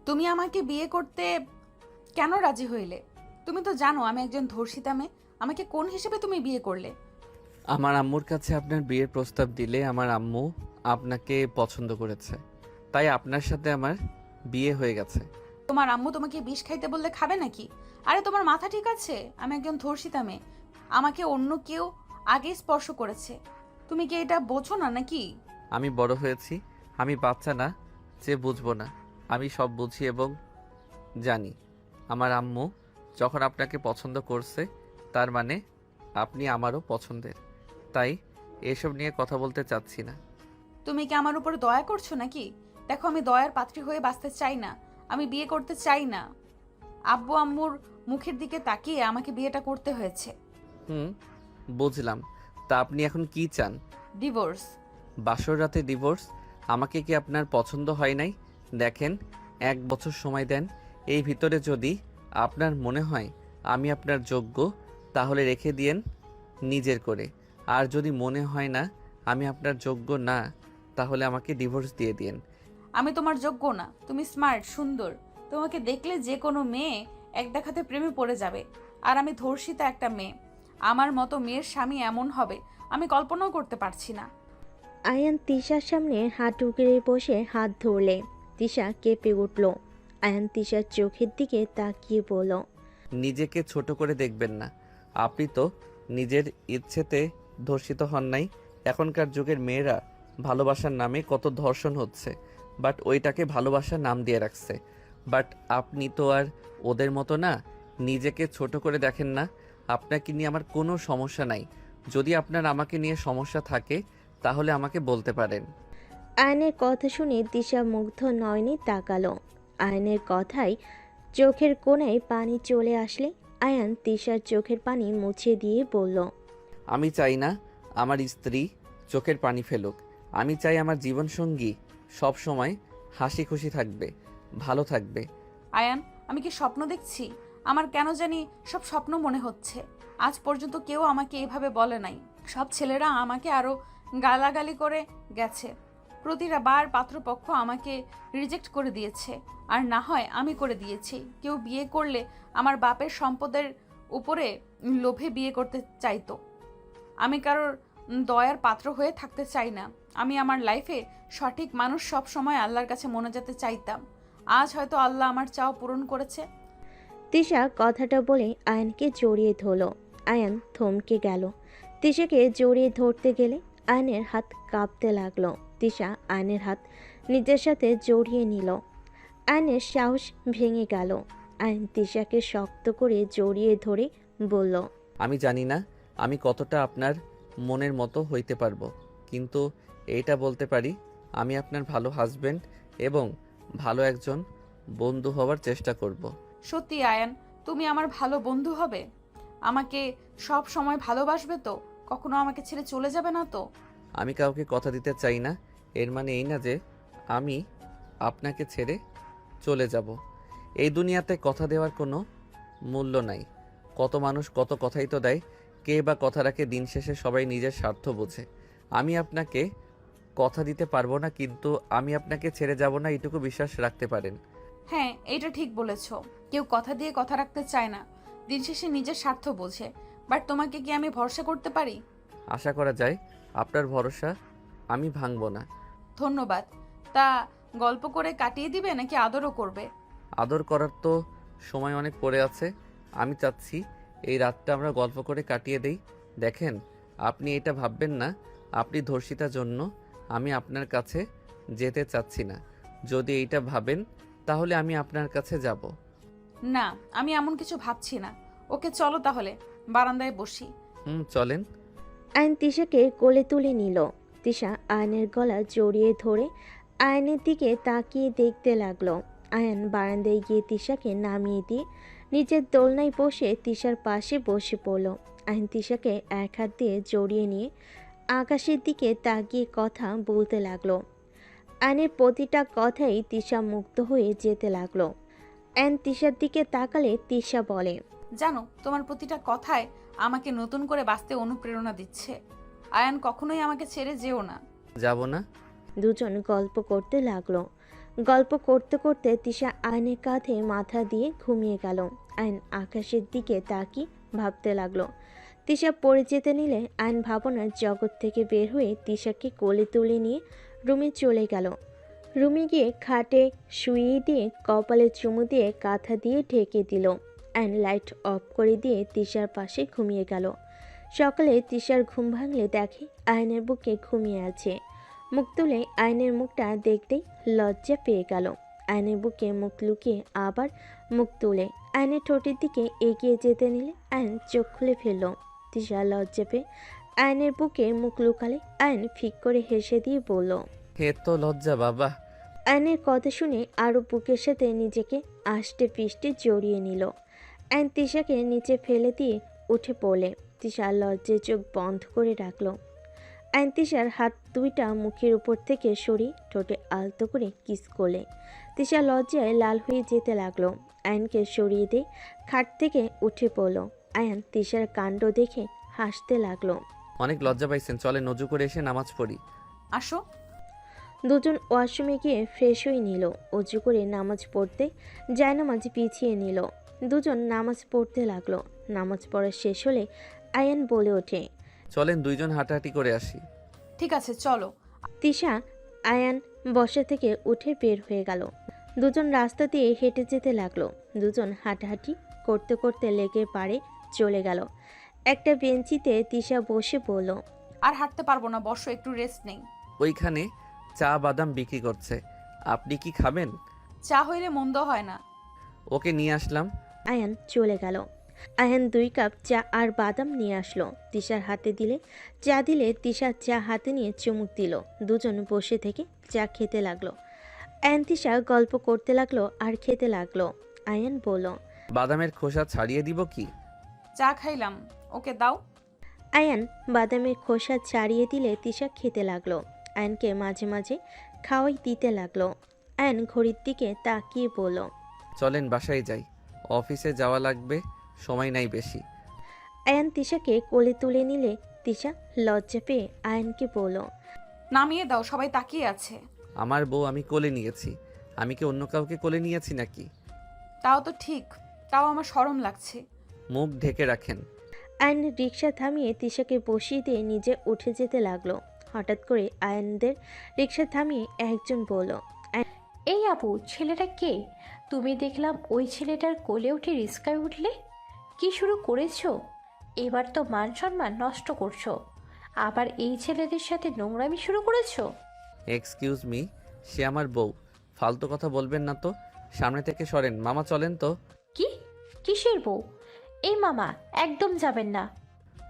তুমি আমাকে বিয়ে করতে কেন রাজি হইলে? তুমি তো জানো আমি একজন ধর্ষিতা মেয়ে। আমাকে কোন হিসেবে তুমি বিয়ে করলে? আমার আম্মুর কাছে আপনার বিয়ের প্রস্তাব দিলে আমার আম্মু আপনাকে পছন্দ করেছে, তাই আপনার সাথে আমার বিয়ে হয়ে গেছে। তোমার আম্মু তোমাকে বিষ খাইতে বললে খাবে নাকি? আরে তোমার মাথা ঠিক আছে? আমি একজন ধর্ষিতা মেয়ে। আমাকে অন্য কেউ আগেই স্পর্শ করেছে। তুমি কি এটা বোঝো না নাকি? আমি বড় হয়েছি, আমি বাচ্চা না যে বুঝবো না। আমি সব বুঝি এবং জানি। আমার আম্মু যখন আপনাকে পছন্দ করছে, তার মানে আপনি আমারও পছন্দের। তাই এসব নিয়ে কথা বলতে চাচ্ছি না। তুমি কি আমার উপর দয়া করছো নাকি? দেখো, আমি দয়ার পাত্রী হয়ে বাঁচতে চাই না। আমি বিয়ে করতে চাই না। আব্বু আম্মুর মুখের দিকে তাকিয়ে আমাকে বিয়েটা করতে হয়েছে। হুম, বুঝলাম। তা আপনি এখন কি চান? ডিভোর্স। বাসর রাতে ডিভোর্স? আমাকে কি আপনার পছন্দ হয় নাই? দেখেন, 1 বছর সময় দেন। এই ভিতরে যদি আপনার মনে হয় আমি আপনার যোগ্য, তাহলে রেখে দিয়েন নিজের করে। আর যদি মনে হয় না আমি আপনার যোগ্য না, তাহলে আমাকে ডিভোর্স দিয়ে দিন। আমি তোমার যোগ্য না। তুমি স্মার্ট, সুন্দর। তোমাকে দেখলে যে কোনো মেয়ে এক দেখাতে প্রেমে পড়ে যাবে। আর আমি ধর্ষিতা একটা মেয়ে। আমার মতো মেয়ের স্বামী এমন হবে আমি কল্পনাও করতে পারছি না। আয়ান তিশার সামনে হাঁটু গেড়ে বসে হাত ধরলে তিশা কেঁপে উঠল। আয়ান তিশার চোখের দিকে তাকিয়ে বলল, নিজেকে ছোট করে দেখবেন না। আপনি তো নিজের ইচ্ছেতে ধর্ষিত হন নাই। এখনকার যুগের মেয়েরা ভালোবাসার নামে কত ধর্ষণ হচ্ছে, বাট ওইটাকে ভালোবাসার নাম দিয়ে রাখছে। বাট আপনি তো আর ওদের মতো না। নিজেকে ছোট করে দেখেন না। আপনাকে নিয়ে আমার কোনো সমস্যা নাই। যদি আপনার আমাকে নিয়ে সমস্যা থাকে, তাহলে আমাকে বলতে পারেন। আয়নের কথা শুনে তিশা মুগ্ধ নয়নে তাকালো। আয়নের কথায় চোখের কোণায় পানি চলে আসলে আয়ান তিশার চোখের পানি মুছে দিয়ে বলল, আমি চাই না আমার স্ত্রী চোখের পানি ফেলুক। আমি চাই আমার জীবনসঙ্গী সব সময় হাসি খুশি থাকবে, ভালো থাকবে। আয়ান, আমি কি স্বপ্ন দেখছি? আমার কেন জানি সব স্বপ্ন মনে হচ্ছে। আজ পর্যন্ত কেউ আমাকে এভাবে বলে নাই। সব ছেলেরা আমাকে আরো গালাগালি করে গেছে। প্রতিটা বার পাত্রপক্ষ আমাকে রিজেক্ট করে দিয়েছে। আর না হয় আমি করে দিয়েছি। কেউ বিয়ে করলে আমার বাপের সম্পদের উপরে লোভে বিয়ে করতে চাইতো। আমি কারোর দয়ার পাত্র হয়ে থাকতে চাই না। আমি আমার লাইফে সঠিক মানুষ সব সময় আল্লাহর কাছে মনে যেতে চাইতাম। আজ হয়তো আল্লাহ আমার চাও পূরণ করেছে। তিশা কথাটা বলে আয়ানকে জড়িয়ে ধরল। আয়ান থমকে গেল। তিশাকে জড়িয়ে ধরতে গেলে আয়নের হাত কাঁপতে লাগলো। তিশা আয়নের হাত নিজের সাথে জড়িয়ে নিল। আয়নের সাহস ভেঙে গেল। আয়ন তিশাকে শক্ত করে জড়িয়ে ধরে বলল, আমি জানি না আমি কতটা আপনার মনের মতো হইতে পারবো, কিন্তু এইটা বলতে পারি আমি আপনার ভালো হাজবেন্ড এবং ভালো একজন বন্ধু হওয়ার চেষ্টা করব। সত্যি আয়ান, তুমি আমার ভালো বন্ধু হবে? আমাকে সব সময় ভালোবাসবে তো? কখনো আমাকে ছেড়ে চলে যাবে না তো? আমি কাউকে কথা দিতে চাই না। এর মানে এই না যে আমি আপনাকে ছেড়ে চলে যাব। এই দুনিয়াতে কথা দেওয়ার কোনো মূল্য নাই। কত মানুষ কত কথাই তো দেয়, কে বা কথা রাখে। দিন শেষে সবাই নিজের স্বার্থ বোঝে। আমি আপনাকে কথা দিতে পারবো না, কিন্তু আমি আপনাকে ছেড়ে যাব না, এইটুকু বিশ্বাস রাখতে পারেন। হ্যাঁ, এটা ঠিক বলেছ। কেউ কথা দিয়ে কথা রাখতে চায় না, দিন শেষে নিজের স্বার্থ বোঝে। বাট তোমাকে কি আমি ভরসা করতে পারি? আশা করা যায় আপনার ভরসা আমি ভাঙবো না। ধন্যবাদ। তা গল্প করে কাটিয়ে দিবে নাকি আদরও করবে? আদর করার তো সময় অনেক পড়ে আছে। আমি চাচ্ছি এই রাতটা আমরা গল্প করে কাটিয়ে দেই। দেখেন, আপনি এটা ভাববেন না আপনি ধর্ষিতার জন্য আমি আপনার কাছে যেতে চাচ্ছি না। যদি এইটা ভাবেন, তাহলে আমি আপনার কাছে যাব। না, আমি এমন কিছু ভাবছি না। ওকে, চলো তাহলে বারান্দায় বসি। হুম, চলেন। আয়ন তিশাকে কোলে তুলে নিল। তিশা আয়নের গলা জড়িয়ে ধরে আয়নের দিকে তাকিয়ে দেখতে লাগলো। আয়ন বারান্দায় গিয়ে তিশাকে নামিয়ে দিয়ে নিজের দোলনায় বসে তিশার পাশে বসে পড়ল। আয়ন তিশাকে এক হাত দিয়ে জড়িয়ে নিয়ে আকাশের দিকে তাকিয়ে কথা বলতে লাগলো। আয়নের প্রতিটা কথাই তিশা মুগ্ধ হয়ে যেতে লাগলো। আয়ন তিশার দিকে তাকালে তিশা বলে, জানো, তোমার প্রতিটা কথায় আমাকে নতুন করে বাঁচতে অনুপ্রেরণা দিচ্ছে। আয়ান, কখনোই আমাকে ছেড়ে যেও না। যাব না। দুজন গল্প করতে লাগলো। গল্প করতে করতে তিশা আয়নের কাঁধে মাথা দিয়ে ঘুমিয়ে গেল। আয়ন আকাশের দিকে তাকিয়ে ভাবতে লাগলো। তিশা পড়ে যেতে নিলে আয়ন ভাবনার জগৎ থেকে বের হয়ে তিশাকে কোলে তুলে নিয়ে রুমে চলে গেল। রুমে গিয়ে খাটে শুইয়ে দিয়ে কপালে চুমু দিয়ে কাঁথা দিয়ে ঢেকে দিল। আয়ন লাইট অফ করে দিয়ে তিশার পাশে ঘুমিয়ে গেল। সকালে তিশার ঘুম ভাঙলে দেখে আয়নের বুকে ঘুমিয়ে আছে। মুখ তুলে আয়নের মুখটা দেখতেই লজ্জা পেয়ে গেল। আয়নের বুকে মুখ লুকিয়ে আবার মুখ তুলে আয়নের ঠোঁটের দিকে এগিয়ে যেতে নিলে আয়ন চোখ খুলে ফেলল। তিশা লজ্জা পেয়ে আয়নের বুকে মুখ লুকালে আয়ন ফিক করে হেসে দিয়ে বলল, হে তো লজ্জা বাবা। আয়নের কথা শুনে আরও বুকের সাথে নিজেকে আষ্টে পিষ্টে জড়িয়ে নিল। আয়ন তিশাকে নিচে ফেলে দিয়ে উঠে পড়লে তিশা লজ্জায় চোখ বন্ধ করে রাখল। আয়ন তিশার হাত দুইটা মুখের উপর থেকে সরিয়ে ঠোঁটে আলতো করে কিস করলে। তিশা লজ্জায় লাল হয়ে যেতে লাগলো। আয়নকে সরিয়ে দিয়ে খাট থেকে উঠে পড়ল। আয়ন তিশার কাণ্ড দেখে হাসতে লাগলো। অনেক লজ্জা পাইছেন, চলে নজু করে এসে নামাজ পড়ি। আসো। দুজন ওয়াশরুমে গিয়ে ফ্রেশ হয়ে নিল। অজু করে নামাজ পড়তে জায়নামাজ পিছিয়ে নিল। দুজন নামাজ পড়তে লাগলো। নামাজ পড়া শেষ হলে আয়ান বলে ওঠে, চলেন দুইজন হাঁটাহাঁটি করে আসি। ঠিক আছে চলো। তিশা আয়ান বসা থেকে উঠে বের হয়ে গেল। দুজন রাস্তা দিয়ে হেঁটে যেতে লাগলো। দুজন হাঁটাহাঁটি করতে করতে লেকে পাড়ে চলে গেল। একটা বেঞ্চিতে তিশা বসে বলল, আর হাঁটতে পারবো না, বসো, একটু রেস্ট নেই। ওইখানে চা বাদাম বিক্রি করছে, আপনি কি খাবেন? চা হইলে মন্দ হয় না। ওকে নিয়ে আসলাম। আয়ান চলে গেল। আয়ান 2 কাপ চা আর বাদাম নিয়ে আসলো। তিশার হাতে দিলে তিশা চা হাতে নিয়ে চুমুক দিল। দুজন বসে থেকে চা খেতে লাগলো। আয়ান তিশা গল্প করতে লাগলো আর খেতে লাগলো। আয়ান বলল, বাদামের খোসা ছাড়িয়ে দিব কি? চা খাইলাম, ওকে দাও। আয়ান বাদামের খোসা ছাড়িয়ে দিলে তিশা খেতে লাগলো। আয়ানকে মাঝে মাঝে খাওয়াই দিতে লাগলো। আয়ান ঘড়ির দিকে তাকিয়ে বলল, চলেন বাসায় যাই, অফিসে যাওয়া লাগবে, সময় নাই বেশি। আয়ান তিশাকে কোলে তুলে নিলে তিশা লজ্জা পেয়ে আয়ানকে বলল, নামিয়ে দাও, সবাই তাকিয়ে আছে। আমার বউ আমি কোলে নিয়েছি, আমি কি অন্য কাউকে কোলে নিয়েছি নাকি? তাও তো ঠিক, তাও আমার শরম লাগছে। মুখ ঢেকে রাখেন। আয়ন রিক্সা থামিয়ে তিশাকে বসিয়ে দিয়ে নিজে উঠে যেতে লাগলো। হঠাৎ করে আয়নদের রিক্সা থামিয়ে একজন বলল, এই আপু, ছেলেটা কে? তুমি দেখলাম ওই ছেলেটার কোলে উঠে রিস্কায় উঠলে। কি শুরু করেছো? এবার তো মান সম্মান নষ্ট করছো। আবার এই ছেলেদের সাথে নোংরামি শুরু করেছো। এক্সকিউজ মি, সে আমার বউ, ফালতু কথা বলবেন না তো। সামনে থেকে সরেন, মামা চলেন তো। কি? কিসের বউ? এই মামা, একদম যাবেন না।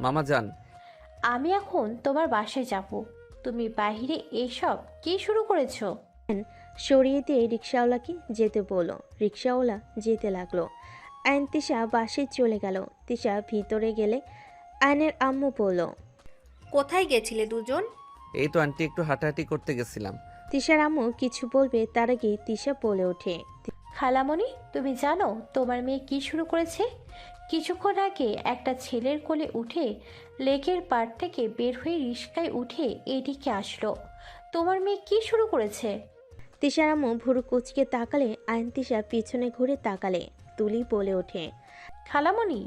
মামা যান। আমি এখন তোমার বাসায় যাব। তুমি বাইরে এসব কি শুরু করেছো? সরিয়ে দিয়ে রিক্সাওয়ালাকে যেতে বলল। রিক্সাওয়ালা যেতে লাগলো। আয়ন তিশা বাসে চলে গেল। তিশা ভিতরে গেলে আয়নের আম্মু বলল, কোথায় গেছিলে দুজন? এই তো আন্টি, একটু হাঁটাহাঁটি করতে গেছিলাম। তিশার আম্মু কিছু বলবে তার আগে তিশা বলে ওঠে, খালামণি, তুমি জানো তোমার মেয়ে কি শুরু করেছে? কিছুক্ষণ আগে একটা ছেলের কোলে উঠে লেকের পাড় থেকে বের হয়ে রিস্কায় উঠে এদিকে আসলো। তোমার মেয়ে কি শুরু করেছে? তিশার আম্মু ভুরু কুচকে তাকালে আয়ন তিশা পিছনে ঘুরে তাকালে তুলি বলে ওঠে, খালামণি,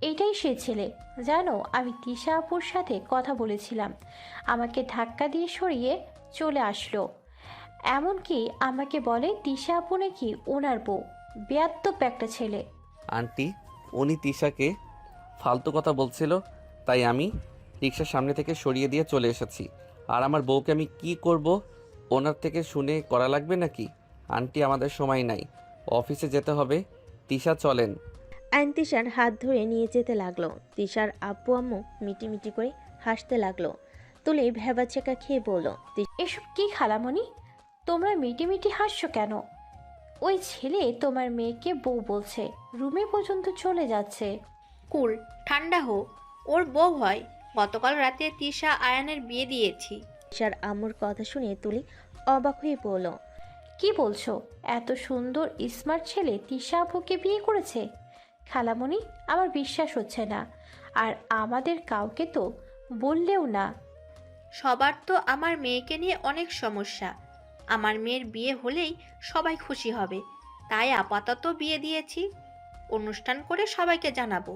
এটাই সে ছেলে। জানো, আমি তিশা আপুর সাথে কথা বলেছিলাম, আমাকে ধাক্কা দিয়ে সরিয়ে চলে আসলো। এমনকি আমাকে বলে তিশা আপু নাকি ওনার বউ। বেয়াদ্দপ একটা ছেলে। আন্টি, উনি তিশাকে ফালতু কথা বলছিল, তাই আমি রিক্সার সামনে থেকে সরিয়ে দিয়ে চলে এসেছি। আর আমার বউকে আমি কি করব? ওনার থেকে শুনে করা লাগবে নাকি? আন্টি, আমাদের সময় নাই, অফিসে যেতে হবে। তিশা চলেন। আয়ন তিশার হাত ধরে নিয়ে যেতে লাগলো। তিশার আব্বু আম্মু মিটিমিটি করে হাসতে লাগলো। তুলি ভেবাচেকা খেয়ে বলল, এসব কি খালামণি? তোমরা মিটিমিটি হাসছো কেন? ওই ছেলে তোমার মেয়েকে বউ বলছে, রুমে পর্যন্ত চলে যাচ্ছে। কুল, ঠান্ডা হো, ওর বউ হয়। গতকাল রাতে তিশা আয়ানের বিয়ে দিয়েছি। তিশার আম্মুর কথা শুনে তুলি অবাক হয়ে বলল, কি বলছো? এত সুন্দর স্মার্ট ছেলে তিশা আপুকে বিয়ে করেছে? খালামণি, আমার বিশ্বাস হচ্ছে না। আর আমাদের কাউকে তো বললেও না। সবার তো আমার মেয়েকে নিয়ে অনেক সমস্যা। আমার মেয়ের বিয়ে হলেই সবাই খুশি হবে, তাই আপাতত বিয়ে দিয়েছি। অনুষ্ঠান করে সবাইকে জানাবো।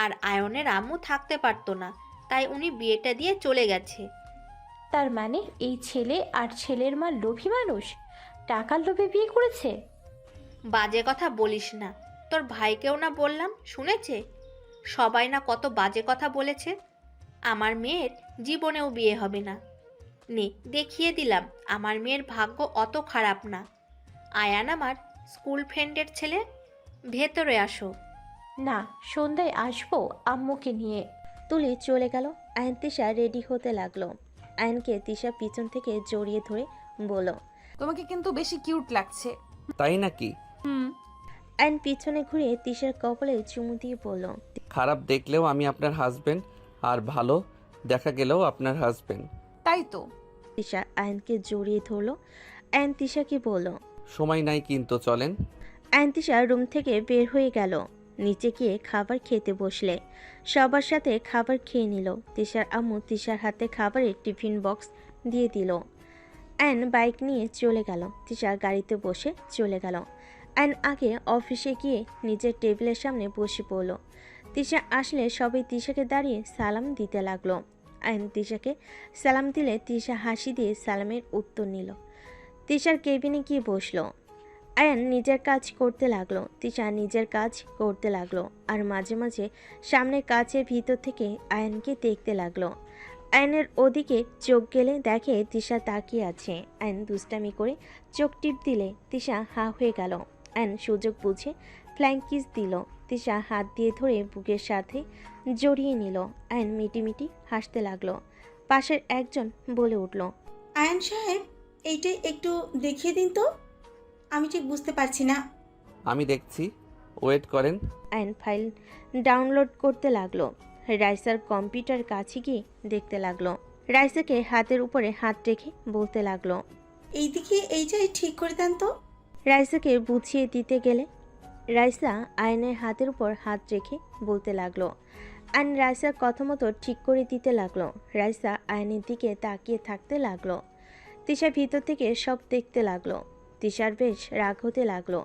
আর আয়নের আম্মু থাকতে পারতো না, তাই উনি বিয়েটা দিয়ে চলে গেছে। তার মানে এই ছেলে আর ছেলের মা লোভী মানুষ, টাকার লোভে বিয়ে করেছে। বাজে কথা বলিস না, তোর ভাইকেও না বললাম, শুনেছে? সবাই না কত বাজে কথা বলেছে। আমার মেয়ের জীবনেও বিয়ে হবে না। নে, দেখিয়ে দিলাম আমার মেয়ের ভাগ্য অত খারাপ না। আয়ান আমার স্কুল ফ্রেন্ডের ছেলে। ভেতরে আসো। না, সন্ধ্যায় আসবো আম্মুকে নিয়ে। তুলি চলে গেল। আয়ন তিশা রেডি হতে লাগলো। আয়নকে তিশা পিছন থেকে জড়িয়ে ধরে বলল, তোমাকে কিন্তু বেশি কিউট লাগছে। তাই নাকি? হুম। আয়ন পিছনে ঘুরে তিশার কপালে চুমু দিয়ে বলল, খারাপ দেখলেও আমি আপনার হাজবেন্ড, আর ভালো দেখা গেলেও আপনার হাজবেন্ড। তাই তো। তিশা আয়নকে জড়িয়ে ধরলো। আয়ন তিশাকে বলল। সময় নাই কিন্তু, চলেন। আয়ন তিশা রুম থেকে বের হয়ে গেল। নিচে গিয়ে খাবার খেতে বসলে সবার সাথে খাবার খেয়ে নিল। তিশার আম্মু তিশার হাতে খাবারের টিফিন বক্স দিয়ে দিল। আয়ন বাইক নিয়ে চলে গেল। তিশা গাড়িতে বসে চলে গেল। আয়ন আগে অফিসে গিয়ে নিজের টেবিলের সামনে বসে পড়ল। তিশা আসলে সবাই তিশাকে দাঁড়িয়ে সালাম দিতে লাগলো। আয়ন তিশাকে সালাম দিলে তিশা হাসি দিয়ে সালামের উত্তর নিল। তিশার কেবিনে গিয়ে বসলো। আয়ন নিজের কাজ করতে লাগলো। তিশা নিজের কাজ করতে লাগলো, আর মাঝে মাঝে সামনের কাচের ভিতর থেকে আয়নকে দেখতে লাগলো। আয়নের ওদিকে চোখ গেলে দেখে তিশা তাকিয়ে আছে। আয়ন দুষ্টামি করে চোখ টিপ দিলে তিশা হা হয়ে গেল। আয়ন সুযোগ বুঝে ফ্ল্যাং কিস দিল। তিশা হাত দিয়ে ধরে বুকের সাথে জড়িয়ে নিল। আয়ন মিটিমিটি হাসতে লাগলো। পাশের একজন বলে উঠল, আয়ান সাহেব, এইটা একটু দেখিয়ে দিন তো, আমি ঠিক বুঝতে পারছি না। আমি দেখছি, ওয়েট করেন। আয়ন ফাইল ডাউনলোড করতে লাগলো। রাইসার কম্পিউটার কাছে গিয়ে দেখতে লাগলো। রাইসাকে হাতের উপরে হাত রেখে বলতে লাগলো। এইদিকে এইটাই ঠিক করে দেন তো। রাইসাকে বুঝিয়ে দিতে গেলে রাইসা আয়নের হাতের উপর হাত রেখে বলতে লাগলো। আয়ন রাইসার কথা মতো ঠিক করে দিতে লাগলো। রাইসা আয়নের দিকে তাকিয়ে থাকতে লাগলো। তিশা ভিতর থেকে সব দেখতে লাগলো। তিশার বেশ রাগ হতে লাগলো।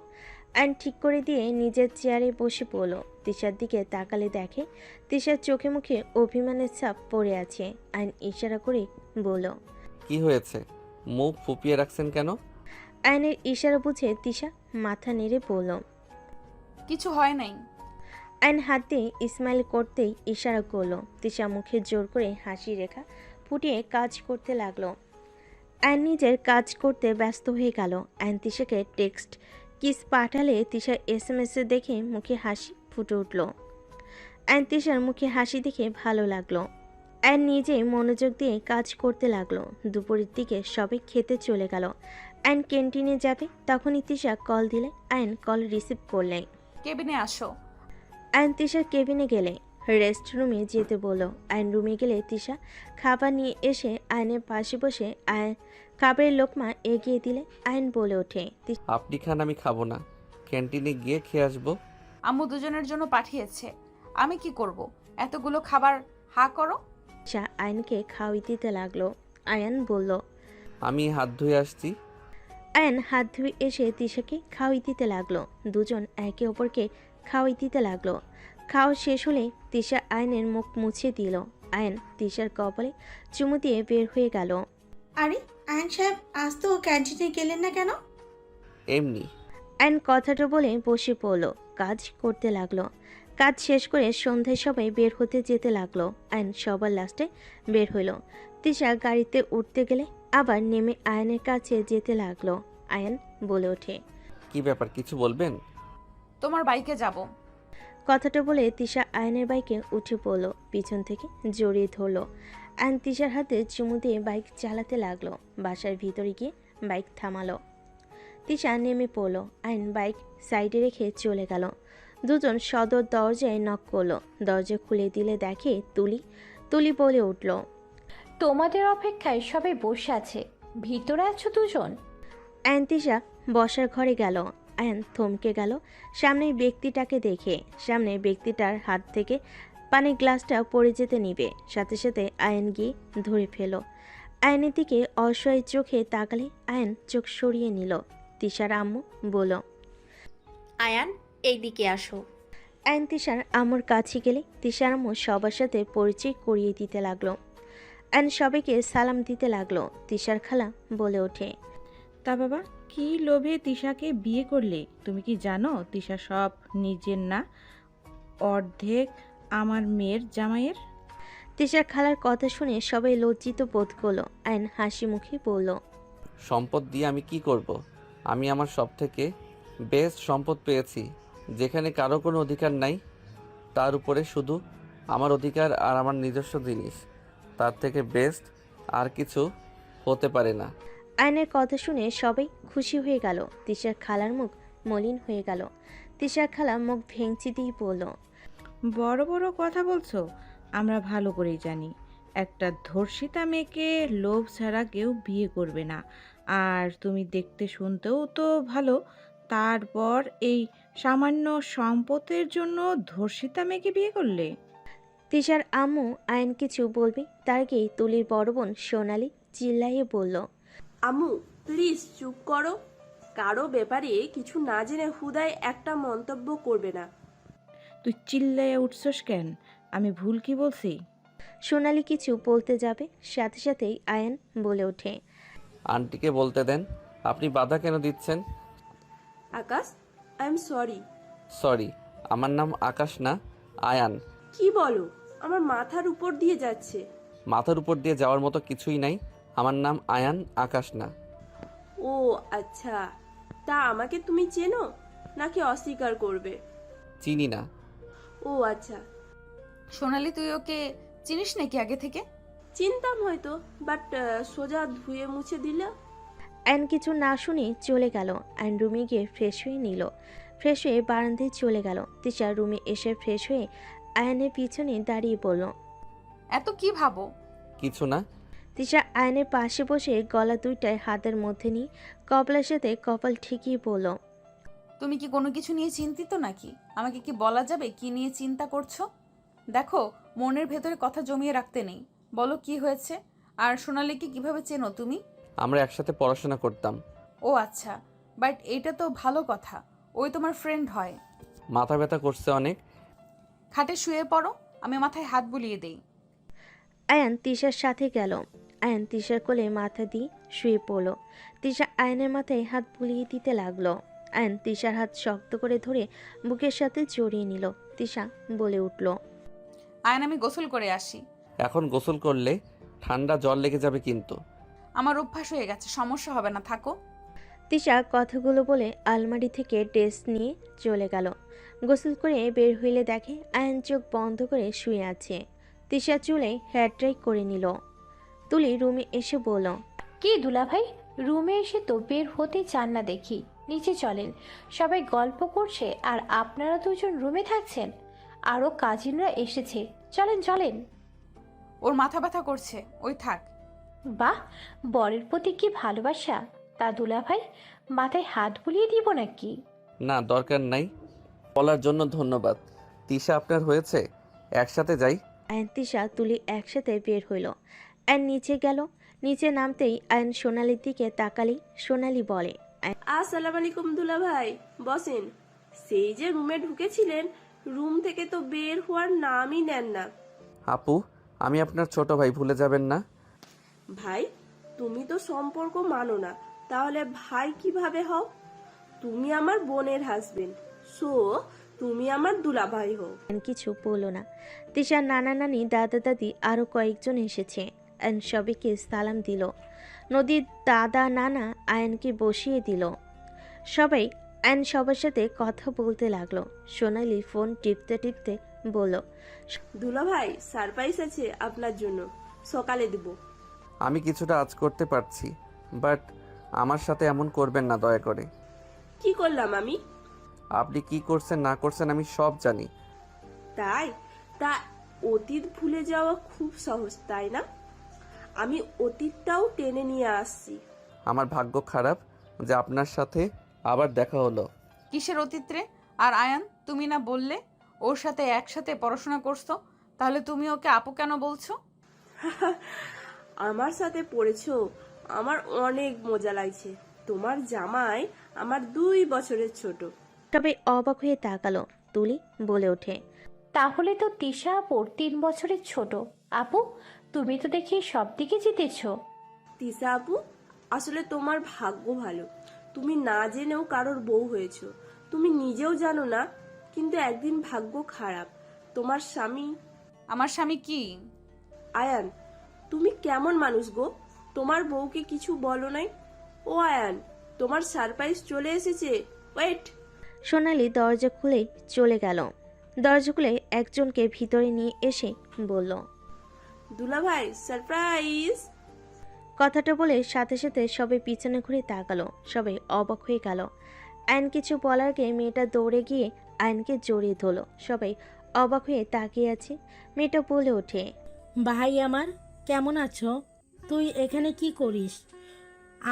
আয়ন ঠিক করে দিয়ে নিজের চেয়ারে বসে পড়ল। তিশার দিকে তাকালে দেখে তিশার চোখে মুখে অভিমানের ছাপ পড়ে আছে। আয়ন ইশারা করে বলল, কি হয়েছে? মুখ ফুপিয়ে রাখছেন কেন? আয়নের ইশারা বুঝে তিশা মাথা নেড়ে বলল। কিছু হয় নাই। আয়ন হাত দিয়ে ইসমাইল করতেই ইশারা করলো। তিশা মুখে জোর করে হাসি রেখা ফুটিয়ে কাজ করতে লাগলো। আয়ন নিজের কাজ করতে ব্যস্ত হয়ে গেল। আয়ন তিশাকে টেক্সট কিস পাঠালে তিশার SMS দেখে মুখে হাসি ফুটে উঠল। আয়ন তিশার মুখে হাসি দেখে ভালো লাগলো। আয়ন নিজেই মনোযোগ দিয়ে কাজ করতে লাগলো। দুপুরের দিকে সবাই খেতে চলে গেল। আয়ন ক্যান্টিনে যাবে, তখনই তিশা কল দিলে আয়ন কল রিসিভ করলে। কেবিনে আসো। আয়ন তিশার কেবিনে গেলে রেস্ট রুমে যেতে বলল। আয়ন রুমে গেলে তিশা খাবার নিয়ে এসে আয়নের পাশে বসে খাবারের লোকমা এগিয়ে দিলে আয়ন বলে ওঠে, আপনি খান, আমি খাবো না, ক্যান্টিনে গিয়ে খেয়ে আসবো। আম্মু দুজনের জন্য পাঠিয়েছে, আমি কি করব? এতগুলো খাবার হা করো। তিশা আয়নকে খাওয়াই দিতে লাগলো। আয়ন বলল, আমি হাত ধুয়ে আসছি। আয়ন হাত ধুয়ে এসে তিশাকে খাওয়াই দিতে লাগলো। দুজন একে অপরকে খাওয়াই দিতে লাগলো। খাওয়া শেষ হলে তিশা আয়নের মুখ মুছে দিল। আয়ন তিশার কপালে চুমু দিয়ে বের হয়ে গেল। আরে আয়ান সাহেব, আজ তো ক্যান্টিনে গেলেন না কেন? এমনি। আয়ন কথাটা বলে বসে পড়ল। কাজ করতে লাগলো। কাজ শেষ করে সন্ধ্যায় সবাই বের হতে যেতে লাগলো। আয়ন সবার লাস্টে বের হইল। তিশা গাড়িতে উঠতে গেলে আবার নেমে আয়নের কাছে যেতে লাগলো। আয়ন বলে ওঠে, কি ব্যাপার, কিছু বলবেন? তোমার বাইকে যাব। কথাটা বলে তিশা আয়নের বাইকে উঠে পড়ল। পিছন থেকে জড়িয়ে ধরলো। আয়ন তিশার হাতে চুমু দিয়ে বাইক চালাতে লাগলো। বাসার ভিতরে গিয়ে বাইক থামালো। তিশা নেমে পড়লো। আয়ন বাইক সাইডে রেখে চলে গেল। দুজন সদর দরজায় নক করলো। দরজা খুলে দিলে দেখে তুলি বলে উঠল, তোমাদের অপেক্ষায় সবাই বসে আছে, ভিতরে আছো দুজন? আয়ন তিশা বসার ঘরে গেল। আয়ন থমকে গেল সামনের ব্যক্তিটাকে দেখে। সামনের ব্যক্তিটার হাত থেকে পানির গ্লাসটা পড়ে যেতে নিবে, সাথে সাথে আয়ন গিয়ে ধরে ফেল। আয়নের দিকে অসহায় চোখে তাকালে আয়ন চোখ সরিয়ে নিল। তিশার আম্মু বলল। আয়ান এইদিকে আসো। আয়ন তিশার আম্মুর কাছে গেলে তিশার আম্মু সবার সাথে পরিচয় করিয়ে দিতে লাগলো। আয়ন সবাইকে সালাম দিতে লাগলো। তিশার খালা বলে ওঠে। তা বাবা, কি লোভে তিশাকে বিয়ে করলে? তুমি কি জানো তিশা সব নিজের না, অর্ধেক আমার মেয়ের জামাইয়ের? তিশার খালার কথা শুনে সবাই লজ্জিত বোধ করলো। আয়ন হাসি মুখে বলল। সম্পদ দিয়ে আমি কি করব? আমি আমার সব থেকে বেস্ট সম্পদ পেয়েছি, যেখানে কারো কোনো অধিকার নাই, তার উপরে শুধু আমার অধিকার আর আমার নিজস্ব জিনিস। তার থেকে বেস্ট আর কিছু হতে পারে না। আয়নের কথা শুনে সবাই খুশি হয়ে গেল। তিশার খালার মুখ মলিন হয়ে গেল। তিশার খালা মুখ ভেঙচি দিয়ে বলল। বড় বড় কথা বলছো? আমরা ভালো করেই জানি একটা ধর্ষিতা মেয়েকে লোভ ছাড়া কেউ বিয়ে করবে না। আর তুমি দেখতে শুনতেও তো ভালো, তারপর এই সামান্য সম্পদের জন্য ধর্ষিতা মেয়েকে বিয়ে করলে? তিশার আম্মু আয়ন কিছু বলবে তার আগেই তুলির বড় বোন সোনালি চিল্লাইয়ে বলল। আম্মু প্লিজ চুপ করো, কারো ব্যাপারে কিছু না জেনে হুদায় একটা মন্তব্য করবে না। তুই চিল্লাইয়া উঠছস কেন? আমি ভুল কি বলছি? সোনালি কিছু বলতে যাবে, সাথে সাথেই আয়ন বলে ওঠে। আন্টিকে বলতে দেন, আপনি বাধা কেন দিচ্ছেন? আকাশ, আই এম সরি। সরি, আমার নাম আকাশ না, আয়ান। কি বলো? আমার মাথার উপর দিয়ে যাচ্ছে। মাথার উপর দিয়ে যাওয়ার মতো কিছুই নাই। আমার নাম আয়ান, আকাশ না। ও আচ্ছা, তা আমাকে তুমি চেনো নাকি অস্বীকার করবে? চিনি না। ও আচ্ছা, সোনালি, তুই ওকে চিনিস নাকি আগে থেকে? চিনতাম হয়তো, বাট সোজা ধুয়ে মুছে দিলে। আয়ন কিছু না শুনে চলে গেল। আয়ন রুমে গিয়ে ফ্রেশ হয়ে নিল। ফ্রেশ হয়ে বারান্দায় চলে গেল। তিশা রুমে এসে ফ্রেশ হয়ে আয়নের পিছনে দাঁড়িয়ে পড়ল। এত কি ভাবো? কিছু না। তিশা আয়নের পাশে বসে গলা দুইটায় হাতের মধ্যে নিয়ে কপালের সাথে কপাল ঠিকই বলল। তুমি কি কোনো কিছু নিয়ে চিন্তিত নাকি? আমাকে কি বলা যাবে কি নিয়ে চিন্তা করছো? দেখো, মনের ভেতরে কথা জমিয়ে রাখতে নেই। বলো কি হয়েছে? আর সোনালীকে কিভাবে চেনো তুমি? আমরা একসাথে পড়াশোনা করতাম। ও আচ্ছা, বাট এটা তো ভালো কথা, ওই তোমার ফ্রেন্ড হয়। মাথা ব্যথা করছে অনেক। খাটে শুয়ে পড়ো, আমি মাথায় হাত বুলিয়ে দেই। আয়ান তিশার সাথে গেল। আয়ান তিশার কোলে মাথা দিয়ে শুয়ে পড়ল। তিশা আয়নের মাথায় হাত বুলিয়ে দিতে লাগলো। আয়ন তিশার হাত শক্ত করে ধরে বুকের সাথে জড়িয়ে নিল। তিশা বলে উঠল। আয়ন, আমি গোসল করে আসি। এখন গোসল করলে ঠান্ডা জল লেগে যাবে কিন্তু। আমার অভ্যাস হয়ে গেছে, সমস্যা হবে না, থাকো। তিশা কথাগুলো বলে আলমারি থেকে ড্রেস নিয়ে চলে গেল। গোসল করে বের হইলে দেখে আয়ন চোখ বন্ধ করে শুয়ে আছে। তিশা চুলে হেয়ার ড্রাই করে নিল। তুলি রুমে এসে বলল। কি দুলাভাই, রুমে এসে তো বের হতে চান না দেখি। নিচে চলেন, সবাই গল্প করছে আর আপনারা দুজন রুমে থাকছেন। আরও কাজিনরা এসেছে, চলেন চলেন। ওর মাথা ব্যথা করছে, ওই থাক। বাহ, বরের প্রতি কি ভালোবাসা! তা দুলাভাই, মাথায় হাত বুলিয়ে দিব নাকি? না, দরকার নাই। বলার জন্য ধন্যবাদ। তিশা আপনার হয়েছে? একসাথে যাই। আয়ন তিশা তুলি একসাথে বের হইল। আয়ন নিচে গেল। নিচে নামতেই আয়ন সোনালির দিকে তাকালেই সোনালি বলে। আসসালামু আলাইকুম দুলা ভাই, বসেন। সেই যে রুমে ঢুকেছিলেন, রুম থেকে তো বের হওয়ার নামই নেন না। আপু, আমি আপনার ছোট ভাই, ভুলে যাবেন না। ভাই, তুমি তো সম্পর্ক মানো না, তাহলে ভাই কিভাবে হও? তুমি আমার বোনের হাজবেন্ড, সো তুমি আমার দুলা ভাই হও। আয়ন কিছু বলল না। তিশার নানা নানি দাদা দাদি আরো কয়েকজন এসেছে। আয়ন সবাইকে সালাম দিল। নদীর দাদা নানা আয়নকে বসিয়ে দিল। আয়ন সবার সাথে কথা বলতে লাগলো। সোনালি ফোন টিপতে টিপতে বলল। দুলা ভাই, সারপ্রাইজ আছে আপনার জন্য, সকালে দেব। আমি কিছুটা আজ করতে পারছি, বাট আমার সাথে এমন করবেন না দয়া করে। কি করলাম আমি? আপনি কি করছেন না করছেন আমি সব জানি। তাই? তা অতীত ভুলে যাওয়া খুব সহজ, তাই না? আমি অতীতটাও টেনে নিয়ে আসছি। আমার ভাগ্য খারাপ যে আপনার সাথে আবার দেখা হলো। কিসের অতীত রে? আর আয়ান, তুমি না বললে ওর সাথে একসাথে পড়াশোনা করছো? তাহলে তুমি ওকে আপু কেন বলছো? আমার সাথে পড়েছো, আমার অনেক মজা লাগছে। তোমার জামাই আমার 2 বছরের ছোট। সবাই অবাক হয়ে তাকালো। তুলি বলে ওঠে, তাহলে তো তিশা আপুর 3 বছরের ছোট। আপু, তুমি তো দেখি সব দিকে জিতেছো। তিশা আপু, আসলে তোমার ভাগ্য ভালো, তুমি না জেনেও কারোর বউ হয়েছো। তুমি নিজেও জানো না, কিন্তু একদিন ভাগ্য খারাপ, তোমার স্বামী। আমার স্বামী কি? আয়ান, তুমি কেমন মানুষ গো, তোমার বউকে কিছু বলো নাই? ও আয়ান, তোমার সারপ্রাইজ চলে এসেছে, ওয়েট। সোনালি দরজা খুলেই চলে গেল। দরজা খুলে একজনকে ভিতরে নিয়ে এসে বলল, দুলাভাই সারপ্রাইজ। কথাটা বলে সাথে সাথে সবাই পিছনে ঘুরে তাকালো। সবাই অবাক হয়ে গেল। আয়ন কিছু বলার আগে মেয়েটা দৌড়ে গিয়ে আয়নকে জড়িয়ে ধরল। সবাই অবাক হয়ে তাকিয়ে আছে। মেয়েটা বলে ওঠে, ভাই আমার, কেমন আছো? তুই এখানে কি করিস?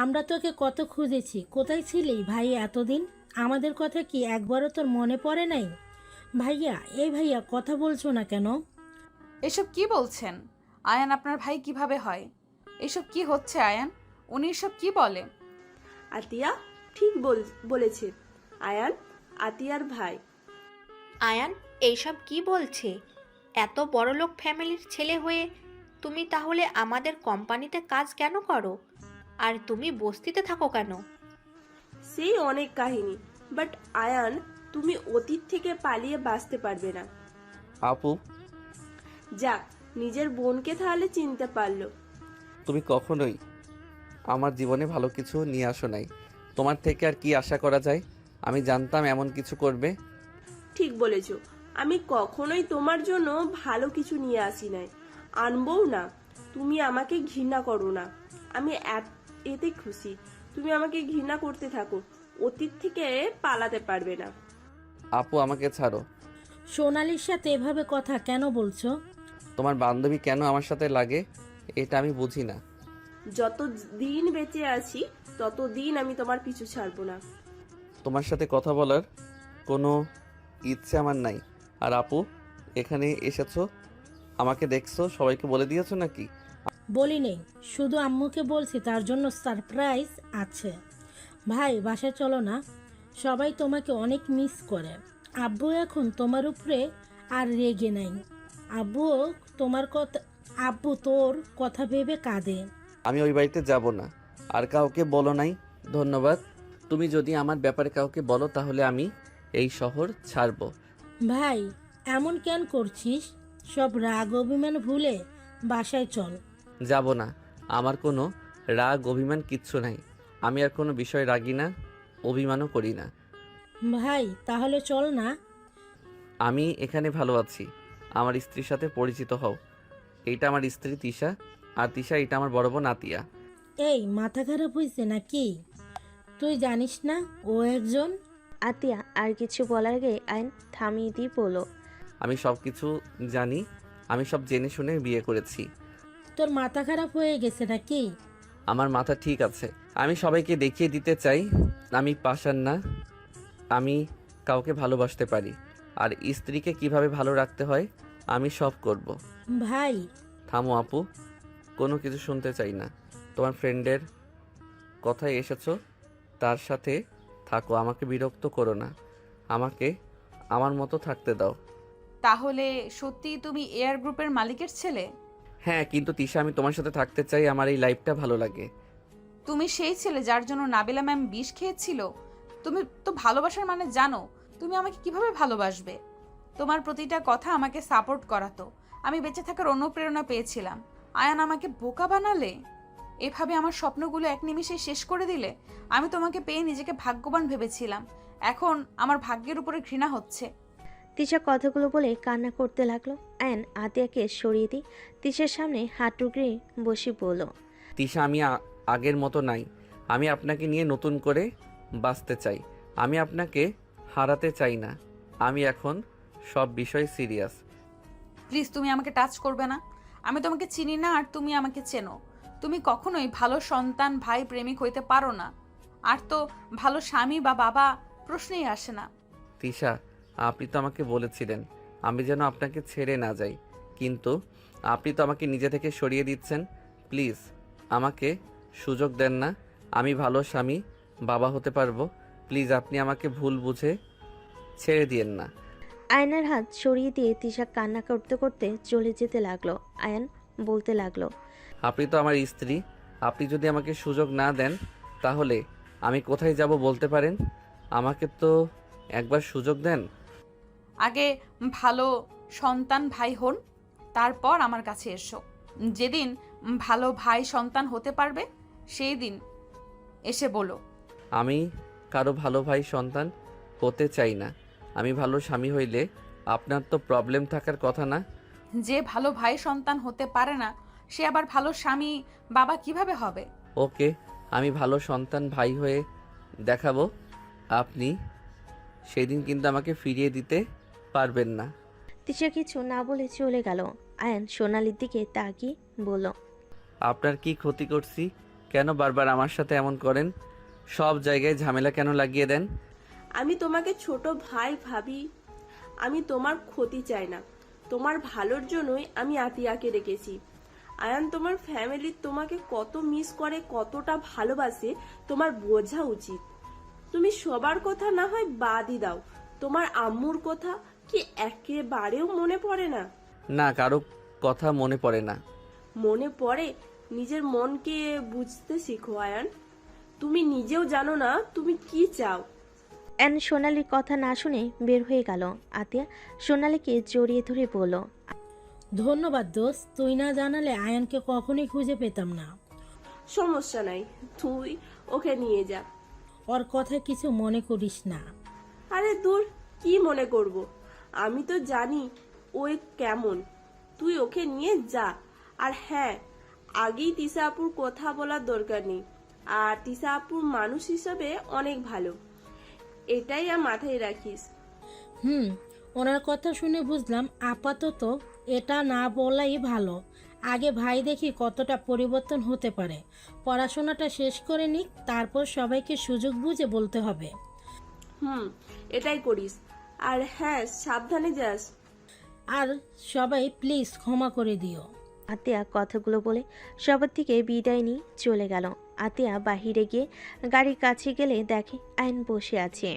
আমরা তোকে কত খুঁজেছি, কোথায় ছিলি ভাই এতদিন? আমাদের কথা কি একবারও তোর মনে পড়ে নাই? ভাইয়া, এই ভাইয়া কথা বলছো না কেন? এসব কি বলছেন? আয়ান আপনার ভাই কিভাবে হয়? এসব কি হচ্ছে আয়ান? উনি এসব কি বলে? আতিয়া ঠিক বলেছে, আয়ান আতিয়ার ভাই। আয়ান এইসব কি বলছে? এত বড়লোক ফ্যামিলির ছেলে হয়ে তুমি তাহলে আমাদের কোম্পানিতে কাজ কেন করো? আর তুমি বস্তিতে থাকো কেন? সেই অনেক কাহিনী, বাট আয়ান, তুমি অতীত থেকে পালিয়ে বাঁচতে পারবে না। আপু, যাক, নিজের বোনকে তাহলে চিনতে পারলো। তুমি কখনোই আমার জীবনে ভালো কিছু নিয়ে আসো নাই। তোমার থেকে আর কি আশা করা যায়? আমি জানতাম এমন কিছু করবে। ঠিক বলেছ, আমি কখনোই তোমার জন্য ভালো কিছু নিয়ে আসি নাই, আনবও না। তুমি আমাকে ঘৃণা করো না, আমি এতে খুশি। তুমি আমাকে ঘৃণা করতে থাকো, অতীত থেকে পালাতে পারবে না। আপু, আমাকে ছাড়ো। সোনালির সাথে এভাবে কথা কেন বলছো? তোমার বান্ধবী কেন আমার সাথে লাগে এটা আমি বুঝি না। যত দিন বেঁচে আছি ততদিন আমি তোমার পিছু ছাড়বো না। তোমার সাথে কথা বলার কোনো ইচ্ছে আমার নাই। আর আপু, এখানে এসেছো, আমাকে দেখছো, সবাইকে বলে দিয়েছো নাকি? বলি নেই, শুধু আম্মুকে বলছি তার জন্য সারপ্রাইজ আছে। ভাই, বাসায় চলো না, সবাই তোমাকে অনেক মিস করে। আব্বু এখন তোমার উপরে আর রেগে নাই। আব্বু তোর কথা ভেবে কাঁদে। আমি ওই বাড়িতে যাব না। আর কাউকে বলো নাই। ধন্যবাদ। তুমি যদি আমার ব্যাপারে কাউকে বলো তাহলে আমি এই শহর ছাড়বো। ভাই, এমন কেন করছিস? সব রাগ অভিমান ভুলে বাসায় চল। যাব না। আমার কোনো রাগ অভিমান কিচ্ছু নাই। আমি আর কোনো বিষয় রাগি না, অভিমানও করি না। ভাই, তাহলে চল না। আমি এখানে ভালো আছি। আমার স্ত্রীর সাথে পরিচিত হও। এইটা আমার স্ত্রী তিশা, আর তিশা এটা আমার বড় বোন আতিয়া। এই, মাথা খারাপ হয়েছে নাকি? তুই জানিস না ও একজন? আতিয়া আর কিছু বলার আগে আয়ন থামিয়ে দিয়ে বলল, আমি সব কিছু জানি। আমি সব জেনে শুনে বিয়ে করেছি। তোর মাথা খারাপ হয়ে গেছে নাকি? আমার মাথা ঠিক আছে। আমি সবাইকে দেখিয়ে দিতে চাই আমি পাষাণ না। আমি কাউকে ভালোবাসতে পারি। আর স্ত্রীকে কিভাবে ভালো রাখতে হয় আমি সব করব। ভাই, থামো আপু, কোনো কিছু শুনতে চাই না। তোমার ফ্রেন্ডের কথায় এসেছো, তার সাথে থাকো, আমাকে বিরক্ত করো না। আমাকে আমার মতো থাকতে দাও। তাহলে সত্যি তুমি এয়ার গ্রুপের মালিকের ছেলে? হ্যাঁ, কিন্তু তিশা, আমি তোমার সাথে থাকতে চাই। আমার এই লাইফটা ভালো লাগে। তুমি সেই ছেলে যার জন্য নাবিলা ম্যাম বিষ খেয়েছিল? তুমি তো ভালোবাসার মানে জানো। তুমি আমাকে কিভাবে ভালোবাসবে? তোমার প্রতিটা কথা আমাকে সাপোর্ট করাতো। আমি বেঁচে থাকার অনুপ্রেরণা পেয়েছিলাম। আয়ান আমাকে বোকা বানালে, এভাবে আমার স্বপ্নগুলো এক নিমিষে শেষ করে দিলে। আমি তোমাকে পেয়ে নিজেকে ভাগ্যবান ভেবেছিলাম। এখন আমার ভাগ্যের উপরে ঘৃণা হচ্ছে। তিশা কথাগুলো বলে কান্না করতে লাগলো। আয়ন আতিয়াকে সরিয়ে দিয়ে তিশার সামনে হাত টুকরে বসে বলল, তিশা, আমি আগের মতো নাই। আমি আপনাকে নিয়ে নতুন করে বাঁচতে চাই। আমি আপনাকে হারাতে চাই না। আমি এখন সব বিষয় সিরিয়াস। প্লিজ, তুমি আমাকে টাচ করবে না। আমি তোমাকে চিনি না আর তুমি আমাকে চেনো। তুমি কখনোই ভালো সন্তান, ভাই, প্রেমিক হইতে পারো না। আর তো ভালো স্বামী বা বাবা প্রশ্নেই আসে না। তিশা, আপনি তো আমাকে বলেছিলেন আমি যেন আপনাকে ছেড়ে না যাই, কিন্তু আপনি তো আমাকে নিজে থেকে সরিয়ে দিচ্ছেন। প্লিজ আমাকে সুযোগ দেন না। আমি ভালো স্বামী, বাবা হতে পারবো। প্লিজ আপনি আমাকে ভুল বুঝে ছেড়ে দিয়েন না। আয়নের হাত সরিয়ে দিয়ে তিশা কান্না করতে করতে চলে যেতে লাগলো। আয়ান বলতে লাগলো, আপনি তো আমার স্ত্রী। আপনি যদি আমাকে সুযোগ না দেন তাহলে আমি কোথায় যাব বলতে পারেন? আমাকে তো একবার সুযোগ দেন। আগে ভালো সন্তান ভাই হন, তারপর আমার কাছে এসো। যেদিন ভালো ভাই সন্তান হতে পারবে সেই দিন এসে বলো। আমি কারো ভালো ভাই সন্তান হতে চাই না। আমি ভালো স্বামী হইলে আপনার তো প্রবলেম থাকার কথা না। যে ভালো ভাই সন্তান হতে পারে না সে আবার ভালো স্বামী বাবা কিভাবে হবে? ওকে, আমি ভালো সন্তান ভাই হয়ে দেখাবো। আপনি সেদিন কিন্তু আমাকে ফিরিয়ে দিতে পারবেন না। তিশা কিছু না বলে চলে গেল। আয়ান সোনালির দিকে তাকিয়ে বলল, আপনার কি ক্ষতি করছি? কেন বারবার আমার সাথে এমন করেন? সব জায়গায় ঝামেলা কেন লাগিয়ে দেন? আমি তোমাকে ছোট ভাই ভাবি। আমি তোমার ক্ষতি চাই না। তোমার ভালোর জন্যই আমি আতিয়াকে রেখেছি। আয়ান, তোমার ফ্যামিলি তোমাকে কত মিস করে, কতটা ভালোবাসে তোমার বোঝা উচিত। তুমি সবার কথা না হয় বাদই দাও, তোমার আম্মুর কথা কি একেবারেও মনে পড়ে না? না, কারো কথা মনে পড়ে না। মনে পড়ে? নিজের মনকে বুঝতে শিখো আয়ান। তুমি নিজেও জানো না তুমি কি চাও। অ্যান সোনালির কথা না শুনে বের হয়ে গেল। আতিয়া সোনালিকে জড়িয়ে ধরে বলল, ধন্যবাদ দোস্ত, তুই না জানালে আয়ানকে কখনোই খুঁজে পেতাম না। সমস্যা নাই, তুই ওকে নিয়ে যা। ওর কথা কিছু মনে করিস না। আরে দূর, কি মনে করব? আমি তো জানি ওই কেমন। তুই ওকে নিয়ে যা। আর হ্যাঁ, আগেই তিশা আপুর কথা বলার দরকার নেই। আর তিশা আপুর মানুষ হিসাবে অনেক ভালো, এটাই আর মাথায় রাখিস। ওনার কথা শুনে বুঝলাম আপাতত এটা না বলাই ভালো। আগে ভাই দেখি কতটা পরিবর্তন হতে পারে। পড়াশোনাটা শেষ করে নিক, তারপর সবাইকে সুযোগ বুঝে বলতে হবে। এটাই করিস। আর হ্যাঁ, সাবধানে যাস। আর সবাই প্লিজ ক্ষমা করে দিও। আতিয়া কথাগুলো বলে সবার থেকে বিদায় নিয়ে চলে গেল। আতিয়া বাহিরে গিয়ে গাড়ির কাছে গেলে দেখে আয়ন বসে আছে।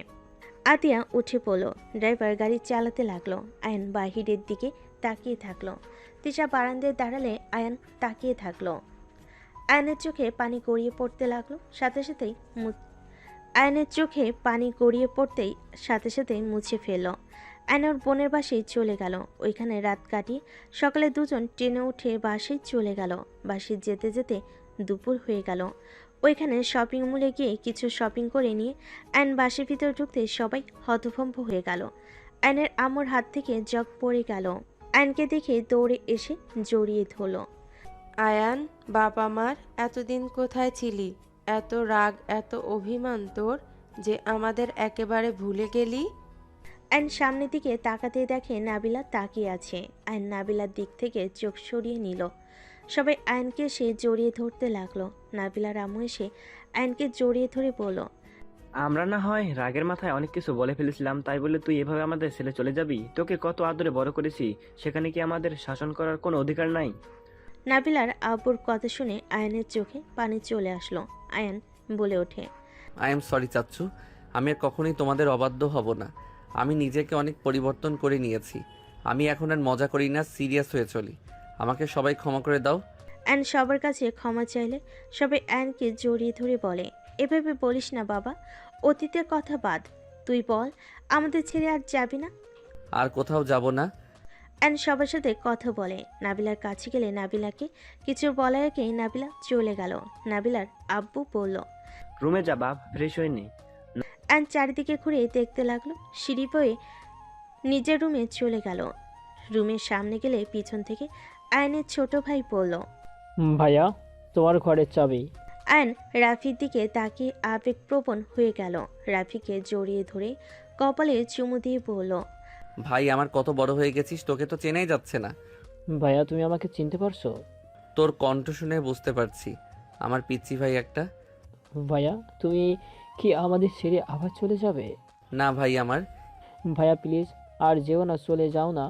আতিয়া উঠে পড়ল। ড্রাইভার গাড়ি চালাতে লাগলো। আয়ন বাহিরের দিকে তাকিয়ে থাকলো। তিশা বারান্দায় দাঁড়ালে আয়ন তাকিয়ে থাকলো। আয়নের চোখে পানি গড়িয়ে পড়তে লাগলো। আয়নের চোখে পানি গড়িয়ে পড়তেই সাথে সাথে মুছে ফেলল। আয়ন ওর বোনের বাসায় চলে গেল। ওইখানে রাত কাটিয়ে সকালে দুজন ট্রেনে উঠে বাসায় চলে গেল। বাসায় যেতে যেতে দুপুর হয়ে গেল। ওইখানে শপিং মলে গিয়ে কিছু শপিং করে নিয়ে আয়ন বাসের ভিতর ঢুকতে সবাই হতভম্ব হয়ে গেল। আয়নের আম্মুর হাত থেকে জগ পড়ে গেল। আয়নকে দেখে দৌড়ে এসে জড়িয়ে ধরল। আয়ান, বাবা মার এতদিন কোথায় ছিলি? এত রাগ, এত অভিমান তোর যে আমাদের একেবারে ভুলে গেলি? আয়ন সামনের দিকে তাকাতে দেখে নাবিলা তাকিয়ে আছে। আয়ন নাবিলার দিক থেকে চোখ সরিয়ে নিল। সবাই আয়নকে এসে জড়িয়ে ধরতে লাগলো। নাবিলার আম্মু এসে আয়নকে জড়িয়ে ধরে বলল, আমরা না হয় রাগের মাথায় অনেক কিছু বলে ফেলেছিলাম, তাই বলে তুই এভাবে আমাদের ছেলে চলে যাবি? তোকে কত আদরে বড় করেছি, সেখানে কি আমাদের শাসন করার কোনো অধিকার নাই? নাবিলার আব্বুর কথা শুনে আয়নের চোখে পানি চলে আসলো। আয়ন বলে ওঠে, আই এম সরি চাচ্চু, আমি আর কখনোই তোমাদের অবাধ্য হব না। আমি নিজেকে অনেক পরিবর্তন করে নিয়েছি। আমি এখন আর মজা করি না, সিরিয়াস হয়ে চলি। আমাকে সবাই ক্ষমা করে দাও। আয়ন সবার কাছে ক্ষমা চাইলে সবাই আয়নকে জড়িয়ে ধরে বলে, এভাবে বলিস না বাবা, অতীতের কথা বাদ। তুই বল, আমাদের ছেড়ে আর যাবি না? আর কোথাও যাব না। আয়ন সবার সাথে কথা বলে। নাবিলার কাছে গেলে নাবিলাকে কিছু বলার আগে নাবিলা চলে গেল। নাবিলার আব্বু বলল, রুমে যা বাপ, ফ্রেশ হয়ে নে। আয়ন চারিদিকে ঘুরে দেখতে লাগলো। সিঁড়ি বয়ে নিজের রুমে চলে গেল। রুমের সামনে গেলে পিছন থেকে আয়নের ছোট ভাই বলল, ভাইয়া, তোমার ঘরের চাবি। আয়ন রাফির দিকে তাকিয়ে আবেগপ্রবণ হয়ে গেল। রাফিকে জড়িয়ে ধরে কপালে চুমু দিয়ে বলল, ভাই আমার কত বড় হয়ে গেছিস, তোকে তো চেনাই যাচ্ছে না। ভাইয়া, তুমি আমাকে চিনতে পারছো? তোর কণ্ঠ শুনে বুঝতে পারছি। আমার পিচ্চি ভাই একটা। ভাইয়া, তুমি কি আমাদের ছেড়ে আবার চলে যাবে? না ভাই আমার। ভাইয়া প্লিজ আর যেও না, চলে যাও না।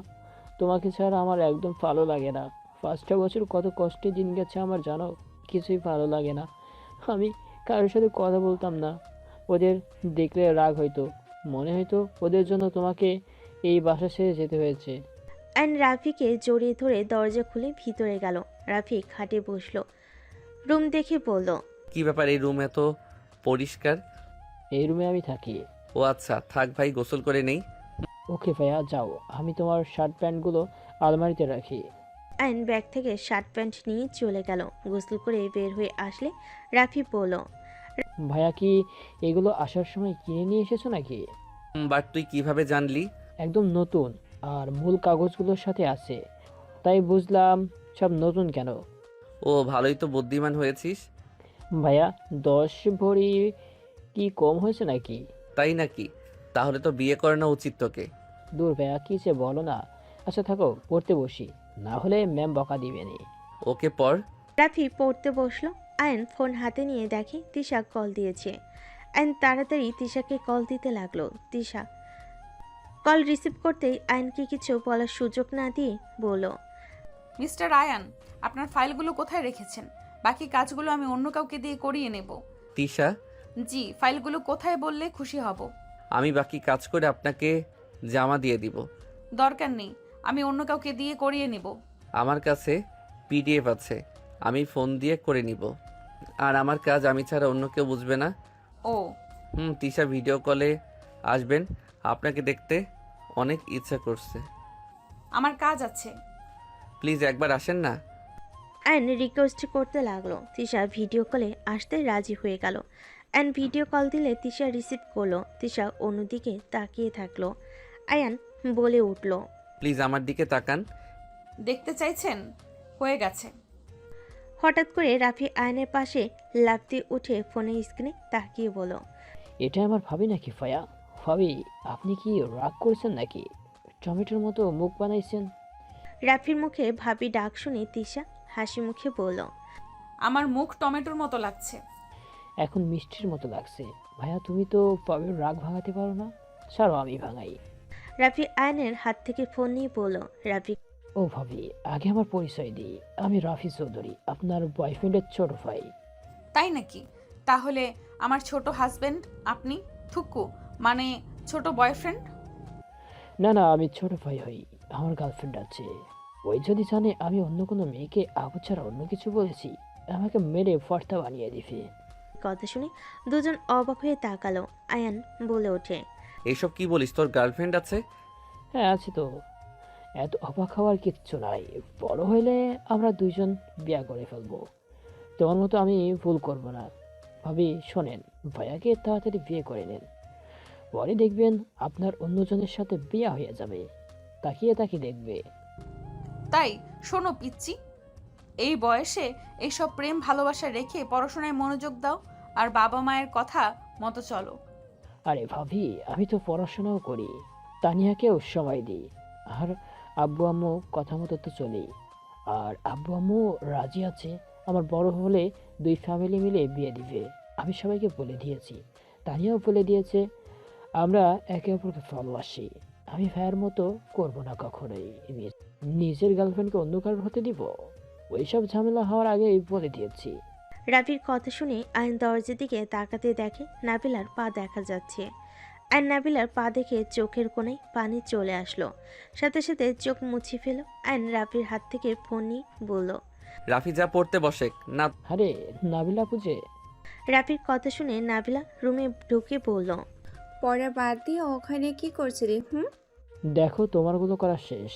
তোমাকে ছাড়া আমার একদম ভালো লাগে না। 5টা বছর কত কষ্টে দিন গেছে আমার জানো, কিছুই ভালো লাগে না। আমি কারোর সাথে কথা বলতাম না, ওদের দেখলে রাগ হইতো, মনে হইতো ওদের জন্য তোমাকে এই বাসা ছেড়ে যেতে হয়েছে। আয়ন রাফিকে জড়িয়ে ধরে দরজা খুলে ভিতরে গেল। রাফি খাটে বসলো, রুম দেখে বলল, কি ব্যাপার, এই রুম এত পরিষ্কার? এই রুমে আমি থাকি। ও আচ্ছা, থাক ভাই, গোসল করে নেই। ওকে ভাইয়া, যাও, আমি তোমার শার্ট প্যান্টগুলো আলমারিতে রাখি। আয়ন ব্যাগ থেকে শার্ট প্যান্ট নিয়ে চলে গেল। গোসল করে বের হয়ে আসলে রাফি বলল, ভাইয়া কি এগুলো আসার সময় কিনে নিয়ে এসেছো নাকি? বাট তুই কিভাবে জানলি? একদম নতুন, আর মূল কাগজগুলোর সাথে আছে, তাই বুঝলাম সব নতুন কেন। ও ভালোই তো বুদ্ধিমান হয়েছিস। ভাইয়া 10 ভরি কি কম হয়েছে নাকি? তাই নাকি? তাহলে তো বিয়ে করানো উচিত তোকে। দূর ভাইয়া, কি যে বলো না। আচ্ছা থাকো, পড়তে বসি, না হলে ম্যাম বকা দিবেনি। ওকে পড়। রাফি পড়তে বসলো। আয়ন ফোন হাতে নিয়ে দেখে তিশা কল দিয়েছে। আয়ন তাড়াতাড়ি তিশাকে কল দিতে লাগলো। তিশা কল রিসিভ করতেই আয়নকে কিছু বলার সুযোগ না দিয়ে বলল, মিস্টার আয়ান, আপনার ফাইলগুলো কোথায় রেখেছেন? বাকি কাজগুলো আমি অন্য কাউকে দিয়ে করিয়ে নেব। তিশা, জি, ফাইলগুলো কোথায় বললে খুশি হব। আমি বাকি কাজ করে আপনাকে জামা দিয়ে দিব। দরকার নেই, আমি অন্য কাউকে দিয়ে করিয়ে নেব। আমার কাছে পিডিএফ আছে, আমি ফোন দিয়ে করে নিব। আর আমার কাজ আমি ছাড়া অন্য কেউ বুঝবে না। ও তিশা ভিডিও কলে আসবেন, আপনাকে দেখতে অনেক ইচ্ছা করছে। আমার কাজ আছে। প্লিজ একবার আসেন না। আয়ন রিকোয়েস্ট করতে লাগলো। তিশা ভিডিও কলে আসতে রাজি হয়ে গেল। আয়ন ভিডিও কল দিলে তিশা রিসিভ করলো। তিশা অন্যদিকে তাকিয়ে থাকলো। আয়ান বলে উঠল, প্লিজ আমার দিকে তাকান। দেখতে চাইছেন? হয়ে গেছে। হঠাৎ করে রাফি আয়নের পাশে লাফতে উঠে ফোনের স্ক্রিনে তাকিয়ে বলল, এটা আমার ভাবি নাকি ফায়া? ভাবি, আপনি কি রাগ করেছেন নাকি? টমেটোর মতো মুখ বানাইছেন। রাফির মুখে ভাবি ডাক শুনে তিশা হাসি মুখে বলল, আমার মুখ টমেটোর মতো লাগছে। এখন মিষ্টির মতো লাগছে। ভাইয়া, তুমি তো ভাবির রাগ ভাঙাতে পারো না, ছাড়ো আমি ভাঙাই। রাফি আয়নের হাত থেকে ফোন নিয়ে বলল, রাফি ও ভাবি, আগে আমার পরিচয় দিই, আমি রাফি চৌধুরী, আপনার বয়ফ্রেন্ডের ছোট ভাই। তাই নাকি? তাহলে আমার ছোট হাজবেন্ড আপনি? থুকু, মানে ছোট বয়ফ্রেন্ড? না না, আমি ছোট ভাই হই, আমার গার্লফ্রেন্ড আছে। ওই যদি জানে আমি অন্য কোনো মেয়েকে আবু ছাড়া অন্য কিছু বলেছি, আমাকে মেরে ফর্তা বানিয়ে দিবে। কথা শুনে দুজন অবাক হয়ে তাকালো। আয়ান বলে ওঠে, এইসব কি বলিস, তোর গার্লফ্রেন্ড আছে? হ্যাঁ আছে তো, এত অবাক হওয়ার কিচ্ছু নাই। বড় হইলে আমরা দুইজন বিয়া করে ফেলবো, তোমার মতো আমি ভুল করব না। ভাবি শোনেন, ভাইয়াকে তাড়াতাড়ি বিয়ে করে নেন, পরে দেখবেন আপনার অন্যজনের সাথে বিয়ে হয়ে যাবে, তাকিয়ে তাকিয়ে দেখবে। তাই শোনো পিচ্চি, এই বয়সে এইসব প্রেম ভালোবাসা রেখে পড়াশোনায় মনোযোগ দাও আর বাবা মায়ের কথা মতো চলো। আরে ভাবি, আমি তো পড়াশোনাও করি, তানিয়াকেও সময় দিই, আর আব্বু আম্মু কথা মতো তো চলি। আর আব্বু আম্মু রাজি আছে, আমার বড় হলে 2 ফ্যামিলি মিলে বিয়ে দিবে। আমি সবাইকে বলে দিয়েছি, তানিয়াও বলে দিয়েছে, আমরা একে অপরকে ভালোবাসি। আমি ভাইয়ের মতো করবো না কখনোই, নিজের গার্লফ্রেন্ডকে অন্য কারোর হতে দিব? ওইসব ঝামেলা হওয়ার আগেই বলে দিয়েছি। রাফির কথা শুনে আয়ন দরজার দিকে তাকাতে দেখে নাবিলার পা দেখা যাচ্ছে। আর নাবিলার পা দেখে চোখের কোণায় পানি চলে আসলো। সাথে সাথে চোখ মুছে ফেল। আয়ন রাফির হাত থেকে ফোন নিয়ে বলল, রাফি যা পড়তে বসে না। আরে নাবিলা পুজে। রাফির কথা শুনে নাবিলা রুমে ঢুকে বলল, পড়া বাদ দিয়ে ওখানে কি করছিলি? দেখো তোমারগুলো করা শেষ।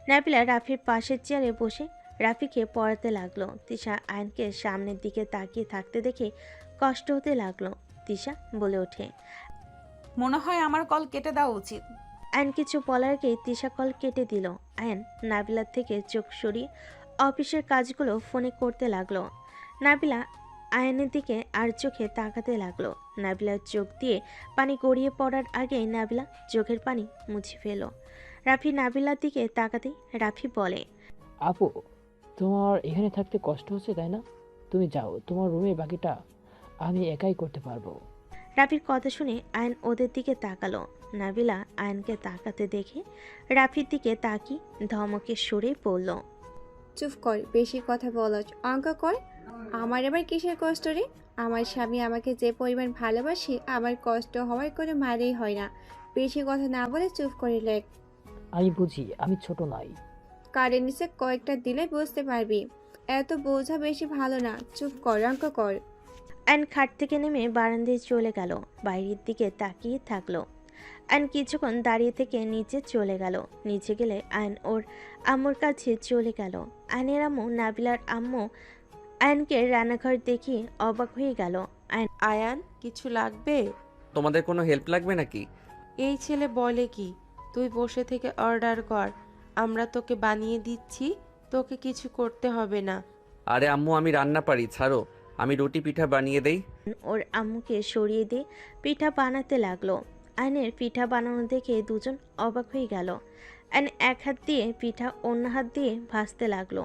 নাবিলা রাফির পাশের চেয়ারে বসে রাফিকে পড়াতে লাগলো। তিশা আয়নকে সামনের দিকে তাকিয়ে থাকতে দেখে কষ্ট হতে লাগলো। তিশা বলে ওঠে, মনে হয় আমার কল কেটে দেওয়া উচিত। আয়ন কিছু বলার আগে তিশা কল কেটে দিল। আয়ন নাবিলার থেকে চোখ সরিয়ে অফিসের কাজগুলো ফোনে করতে লাগলো। নাবিলা আয়নের দিকে আর চোখে তাকাতে লাগলো। নাবিলার চোখ দিয়ে পানি গড়িয়ে পড়ার আগেই নাবিলা চোখের পানি মুছে ফেলো। রাফি নাবিলার দিকে তাকাতেই রাফি বলে, আপু, তোমার এখানে থাকতে কষ্ট হচ্ছে তাই না? তুমি যাও, তোমার রুমে বাকিটা আমি একাই করতে পারবো। রাফির কথা শুনে আয়ন ওদের দিকে তাকালো। নাবিলা আয়নকে তাকাতে দেখে রাফির দিকে তাকি ধমকে সরে পড়ল, চুপ কর, বেশি কথা বলছ। অঙ্ক কর। আমার আবার কিসের কষ্ট রে? আমার স্বামী আমাকে যে পরিমাণ ভালোবাসে, আমার কষ্ট হওয়ার কোনো মানেই হয় না। বেশি কথা না বলে চুপ করে লেখ। আমি বুঝি আমি ছোট নই। কারের নিচে কয়েকটা দিলে বুঝতে পারবি। এত বোঝা বেশি ভালো না। চুপ কর, অঙ্ক কর। অ্যান খাট থেকে নেমে বারান্দায় চলে গেল। বাইরের দিকে তাকিয়ে থাকলো। অ্যান কিছুক্ষণ দাঁড়িয়ে থেকে নিচে চলে গেল। নিচে গেলে আয়ন ওর আম্মুর কাছে চলে গেল। আয়নের আম্মু নাবিলার আম্মু আয়নকে রান্নাঘর দেখে অবাক হয়ে গেল। আয়ান, কিছু লাগবে? তোমাদের কোনো হেল্প লাগবে নাকি? এই ছেলে বলে কি? তুই বসে থেকে অর্ডার কর, আমরা তোকে বানিয়ে দিচ্ছি, তোকে কিছু করতে হবে না। আরে আম্মু, আমি রান্না পারি, ছাড়ো। আমি রুটি পিঠা বানিয়ে দেই। ওর আম্মুকে সরিয়ে দিয়ে পিঠা বানাতে লাগলো। আয়নের পিঠা বানানো দেখে দুজন অবাক হয়ে গেল। আয়ন এক হাত দিয়ে পিঠা অন্য হাত দিয়ে ভাজতে লাগলো।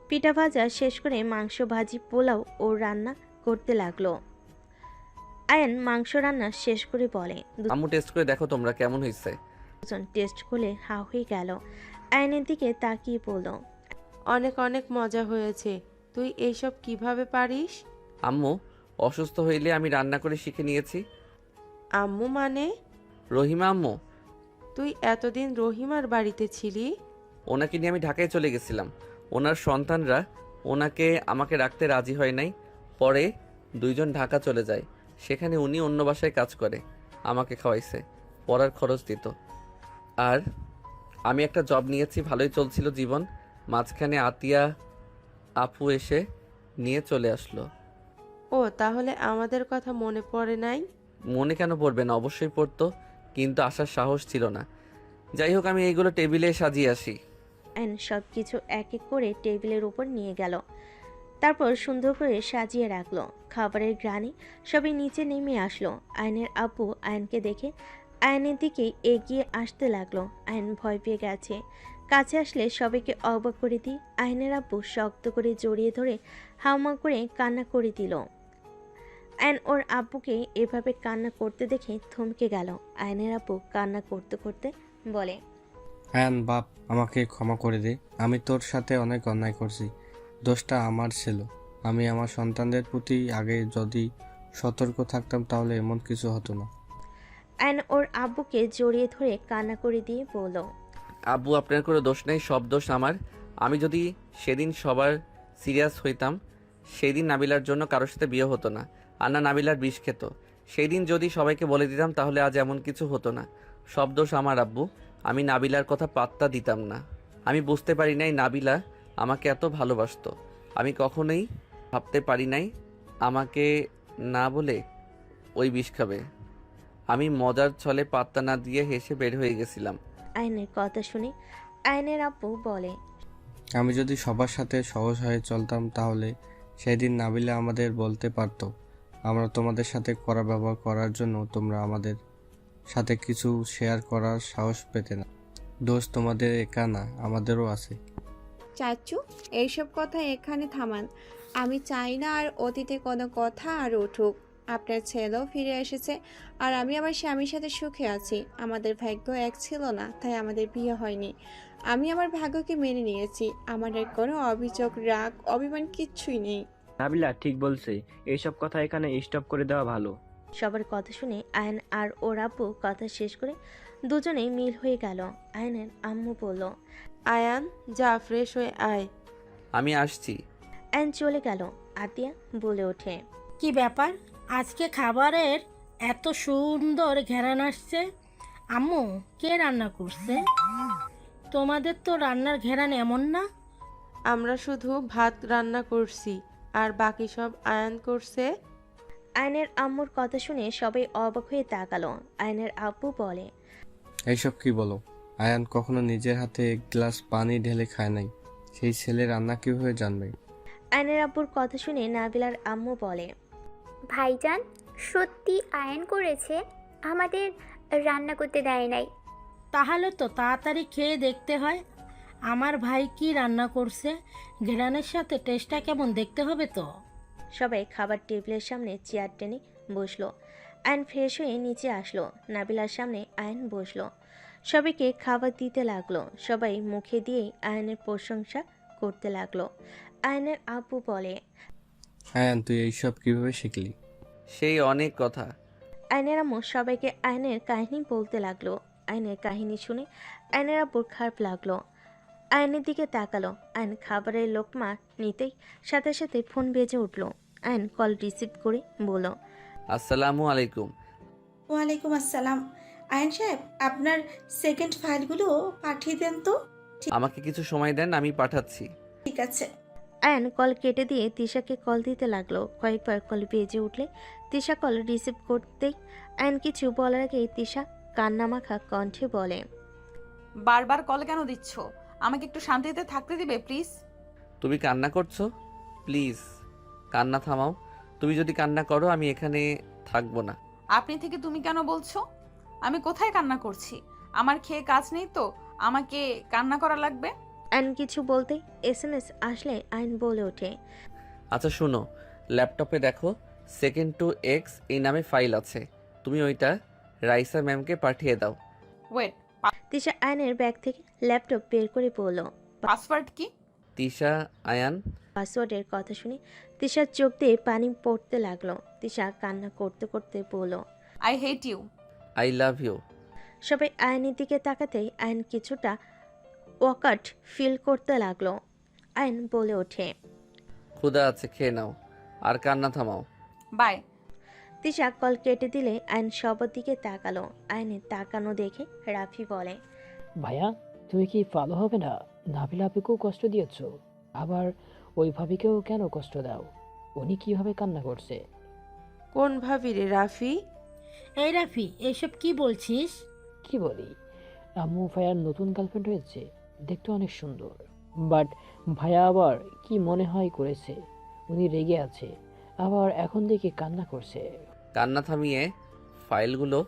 পিঠা ভাজা শেষ করে মাংস ভাজি পোলাও ও রান্না করতে লাগলো। আয়ন মাংস রান্না শেষ করে বলে। আম্মু, টেস্ট করে দেখো তোমরা কেমন হয়েছে। দুজন টেস্ট করলে হা হয়ে গেল। আয়নের দিকে তাকিয়ে বলল, অনেক অনেক মজা হয়েছে। তুই এইসব কিভাবে পারিস? আম্মু, অসুস্থ হইলে আমি রান্না করে শিখে নিয়েছি। আম্মু মানে? রহিমা আম্মু। তুই এতদিন রহিমার বাড়িতে ছিলি? ওনাকে নিয়ে আমি ঢাকায় চলে গেছিলাম। ওনার সন্তানরা ওনাকে আমাকে রাখতে রাজি হয় নাই। পরে দুইজন ঢাকা চলে যায়। সেখানে উনি অন্য বাসায় কাজ করে, আমাকে খাওয়াইছে, পড়ার খরচ দিত। আর আমি একটা জব নিয়েছি, ভালোই চলছিল জীবন। মাঝখানে আতিয়া আপু এসে নিয়ে চলে আসলো। ও, তাহলে আমাদের কথা মনে পড়ে নাই? মনে কেন পড়বে না, অবশ্যই পড়তো, কিন্তু আসার সাহস ছিল না। যাই হোক, আমি এইগুলো টেবিলে সাজিয়ে আসি। আয়ন সব কিছু এক এক করে টেবিলের উপর নিয়ে গেল। তারপর সুন্দর করে সাজিয়ে রাখলো। খাবারের গ্রানে সবাই নিচে নেমে আসলো। আয়নের আব্বু আয়নকে দেখে আয়নের দিকে এগিয়ে আসতে লাগলো। আয়ন ভয় পেয়ে গেছে। কাছে আসলে সবাইকে অবাক করে দিই। আয়নের আব্বু শক্ত করে জড়িয়ে ধরে হাউমা করে কান্না করে দিল। আয়ন ওর আব্বুকে এভাবে কান্না করতে দেখে থমকে গেল। আয়নের আব্বু কান্না করতে করতে বলে, আয়ান বাপ, আমাকে ক্ষমা করে দে। আমি তোর সাথে অনেক অন্যায় করছি। দোষটা আমার ছিল। আমি আমার সন্তানদের প্রতি আগে যদি সতর্ক থাকতাম তাহলে এমন কিছু হতো না। আয়ন ওর আব্বুকে জড়িয়ে ধরে কান্না করে দিয়ে বলল, আব্বু, আপনার কোনো দোষ নেই, সব দোষ আমার। আমি যদি সেদিন সবার সিরিয়াস হইতাম, সেই দিন নাবিলার জন্য কারোর সাথে বিয়ে হতো না, আর না নাবিলার বিষ খেত। সেই দিন যদি সবাইকে বলে দিতাম তাহলে আজ এমন কিছু হতো না। সব দোষ আমার আব্বু। আমি নাবিলার কথা পাত্তা দিতাম না। আমি বুঝতে পারি নাই নাবিলা আমাকে এত ভালোবাসতো। আমি কখনোই ভাবতে পারি নাই আমাকে না বলে ওই বিষ খাবে। আমি মজার ছলে পাত্তা না দিয়ে হেসে বের হয়ে গেছিলাম। আয়নের কথা শুনে আয়নের আব্বু বলে, আমি যদি সবার সাথে সহজ হয়ে চলতাম তাহলে সেদিন নাবিলা আমাদের বলতে পারতো আমরা তোমাদের সাথে কড়া ব্যবহার করার জন্য তোমরা আমাদের সাথে কিছু শেয়ার করার সাহস পেতে না। দোষ তোমাদের একা না, আমাদেরও আছে। চাচু, এইসব কথা এখানে থামান। আমি চাই না আর অতীতে কোনো কথা আর উঠুক। আপনার ছেলেও ফিরে এসেছে, আর আমি আমার স্বামীর সাথে সুখে আছি। আমাদের ভাগ্য এক ছিল না, তাই আমাদের বিয়ে হয়নি। আমি আমার ভাগ্যকে মেনে নিয়েছি। আমার আর কোনো অভিযোগ, রাগ, অভিমান কিচ্ছুই নেই। নাবিলা ঠিক বলছে, এইসব কথা এখানে স্টপ করে দেওয়া ভালো। সবার কথা শুনে আয়ন আর ওর আব্বু কথা শেষ করে দুজনেই মিল হয়ে গেল। আয়নের আম্মু বলল, আয়ান, যা ফ্রেশ হয়ে আয়। আমি আসছি। আয়ন চলে গেল। আতিয়া বলে ওঠে, কি ব্যাপার, আজকে খাবারের এত সুন্দর ঘ্রাণ আসছে? আম্মু, কে রান্না করছে? তোমাদের তো রান্নার ঘ্রাণ এমন না। আমরা শুধু ভাত রান্না করছি, আর বাকি সব আয়ান করছে। আয়নের আম্মুর কথা শুনে সবাই অবাক হয়ে তাকালো। আয়নের আব্বু বলে, এইসব কি বলো? আয়ান কখনো নিজের হাতে এক গ্লাস পানি ঢেলে খায় নাই। সেই ছেলে রান্না কিভাবে জানবে? আয়নের আব্বুর কথা শুনে নাবিলার আম্মু বলে, ভাইজান, সত্যি আয়ন করেছে, আমাদের রান্না করতে দেয় নাই। তাহলে তো তাড়াতাড়ি খেয়ে দেখতে হয় আমার ভাই কি রান্না করছে। ঘ্রাণের সাথে টেস্টটা কেমন দেখতে হবে তো। সবাই খাবার টেবিলের সামনে চেয়ার টেনে বসলো। আয়ন ফ্রেশ হয়ে নিচে আসলো। নাবিলার সামনে আয়ন বসলো। সবাইকে খাবার দিতে লাগলো। সবাই মুখে দিয়েই আয়নের প্রশংসা করতে লাগলো। আয়নের আব্বু বলে, আয়ান তুই এইসব কিভাবে শিখলি? সেই অনেক কথা। আয়নের আম্মু সবাইকে আয়নের কাহিনী বলতে লাগলো। আয়নের কাহিনী শুনে আয়নের আব্বুর খারাপ লাগলো। আয়নের দিকে তাকালো। আয়ন খাবারের লোকমা নিতেই সাথে সাথে ফোন বেজে উঠলো। আয়ন কল রিসিভ করে বলল, আসসালামু আলাইকুম। ওয়ালাইকুম আসসালাম। আয়ন সাহেব, আপনার সেকেন্ড ফাইলগুলো পাঠিয়ে দেন তো। আমাকে কিছু সময় দেন, আমি পাঠাচ্ছি। ঠিক আছে। আয়ন কল কেটে দিয়ে তিশাকে কল দিতে লাগলো। কয়েকবার কল বেজে উঠলে তিশা কল রিসিভ করতেই আয়ন কিছু বলার আগেই তিশা কান্নামাখা কণ্ঠে বলে, বারবার কল কেন দিচ্ছ? আমাকে একটু শান্তিতে থাকতে দিবে প্লিজ? তুমি কান্না করছো? প্লিজ কান্না থামাও। তুমি যদি কান্না করো আমি এখানে থাকবো না। আপনি থেকে তুমি কেন বলছো? আমি কোথায় কান্না করছি? আমার খেয়ে কাজ নেই তো আমাকে কান্না করা লাগবে? আয়ন কিছু বলতেই SMS আসলে আয়ন বলে ওঠে, আচ্ছা শুনো, ল্যাপটপে দেখো সেকেন্ড টু এক্স এই নামে ফাইল আছে, তুমি ওইটা রাইসা ম্যামকে পাঠিয়ে দাও। ওয়েট, তিশা আয়নের ব্যাগ থেকে ল্যাপটপ বের করে বলল, পাসওয়ার্ড কি? তিশা আয়ান। পাসওয়ার্ডের কথা শুনে তিশার চোখ দিয়ে পানি পড়তে লাগলো। তিশা কান্না করতে করতে বলল, I hate you. I love you. সবাই আয়নের দিকে তাকাতেই আয়ন কিছুটা ওয়াকাট ফিল করতে লাগলো। আয়ন বলে ওঠে, ক্ষুধা আছে, খেয়ে নাও আর কান্না থামাও। বাই। তিশা কল কেটে দিলে আয়ন সবার দিকে তাকালো। আয়নের তাকানো দেখে রাফি বলে, ভাইয়া তুমি কি ভালো হবে না? নাবিলা আপুকেও কষ্ট দিয়েছ, আবার ওই ভাবিকেও কেন কষ্ট দাও? উনি কিভাবে কান্না করছে? কোন ভাবি রে রাফি? এই রাফি, এসব কি বলছিস? কি বলি, আম্মু ভাইয়ার নতুন গার্লফ্রেন্ড হয়েছে, দেখতে অনেক সুন্দর, বাট ভাইয়া আবার কি মনে হয় করেছে, উনি রেগে আছে, আবার এখন দেখে কান্না করছে। কান্না থামিয়ে ফাইলগুলো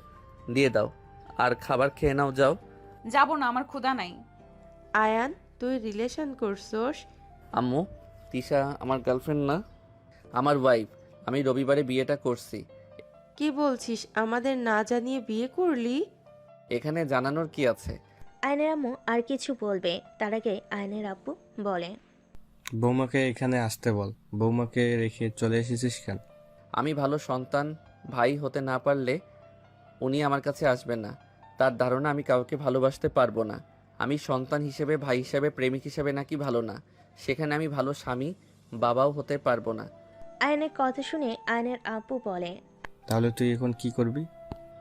দিয়ে দাও আর খাবার খেয়ে নাও, যাও। যাব না, আমার ক্ষুধা নাই। আয়ান তুই রিলেশন করছস? আম্মু, তিশা আমার গার্লফ্রেন্ড না, আমার ওয়াইফ। আমি রবিবারে বিয়েটা করছি। কি বলছিস, আমাদের না জানিয়ে বিয়ে করলি? এখানে জানানোর কি আছে? আয়নের আম্মু আর কিছু বলবে তার আগে আয়নের আব্বু বলে, বৌমাকে এখানে আসতে বল। বৌমাকে রেখে চলে এসেছিস কেন? আমি ভালো সন্তান ভাই হতে না পারলে উনি আমার কাছে আসবেন না। তার ধারণা আমি কাউকে ভালোবাসতে পারবো না। আমি সন্তান হিসেবে, ভাই হিসেবে, প্রেমিক হিসেবে নাকি ভালো না, সেখানে আমি ভালো স্বামী বাবাও হতে পারবো না। আয়নের কথা শুনে আয়নের আব্বু বলে, তাহলে তুই এখন কি করবি?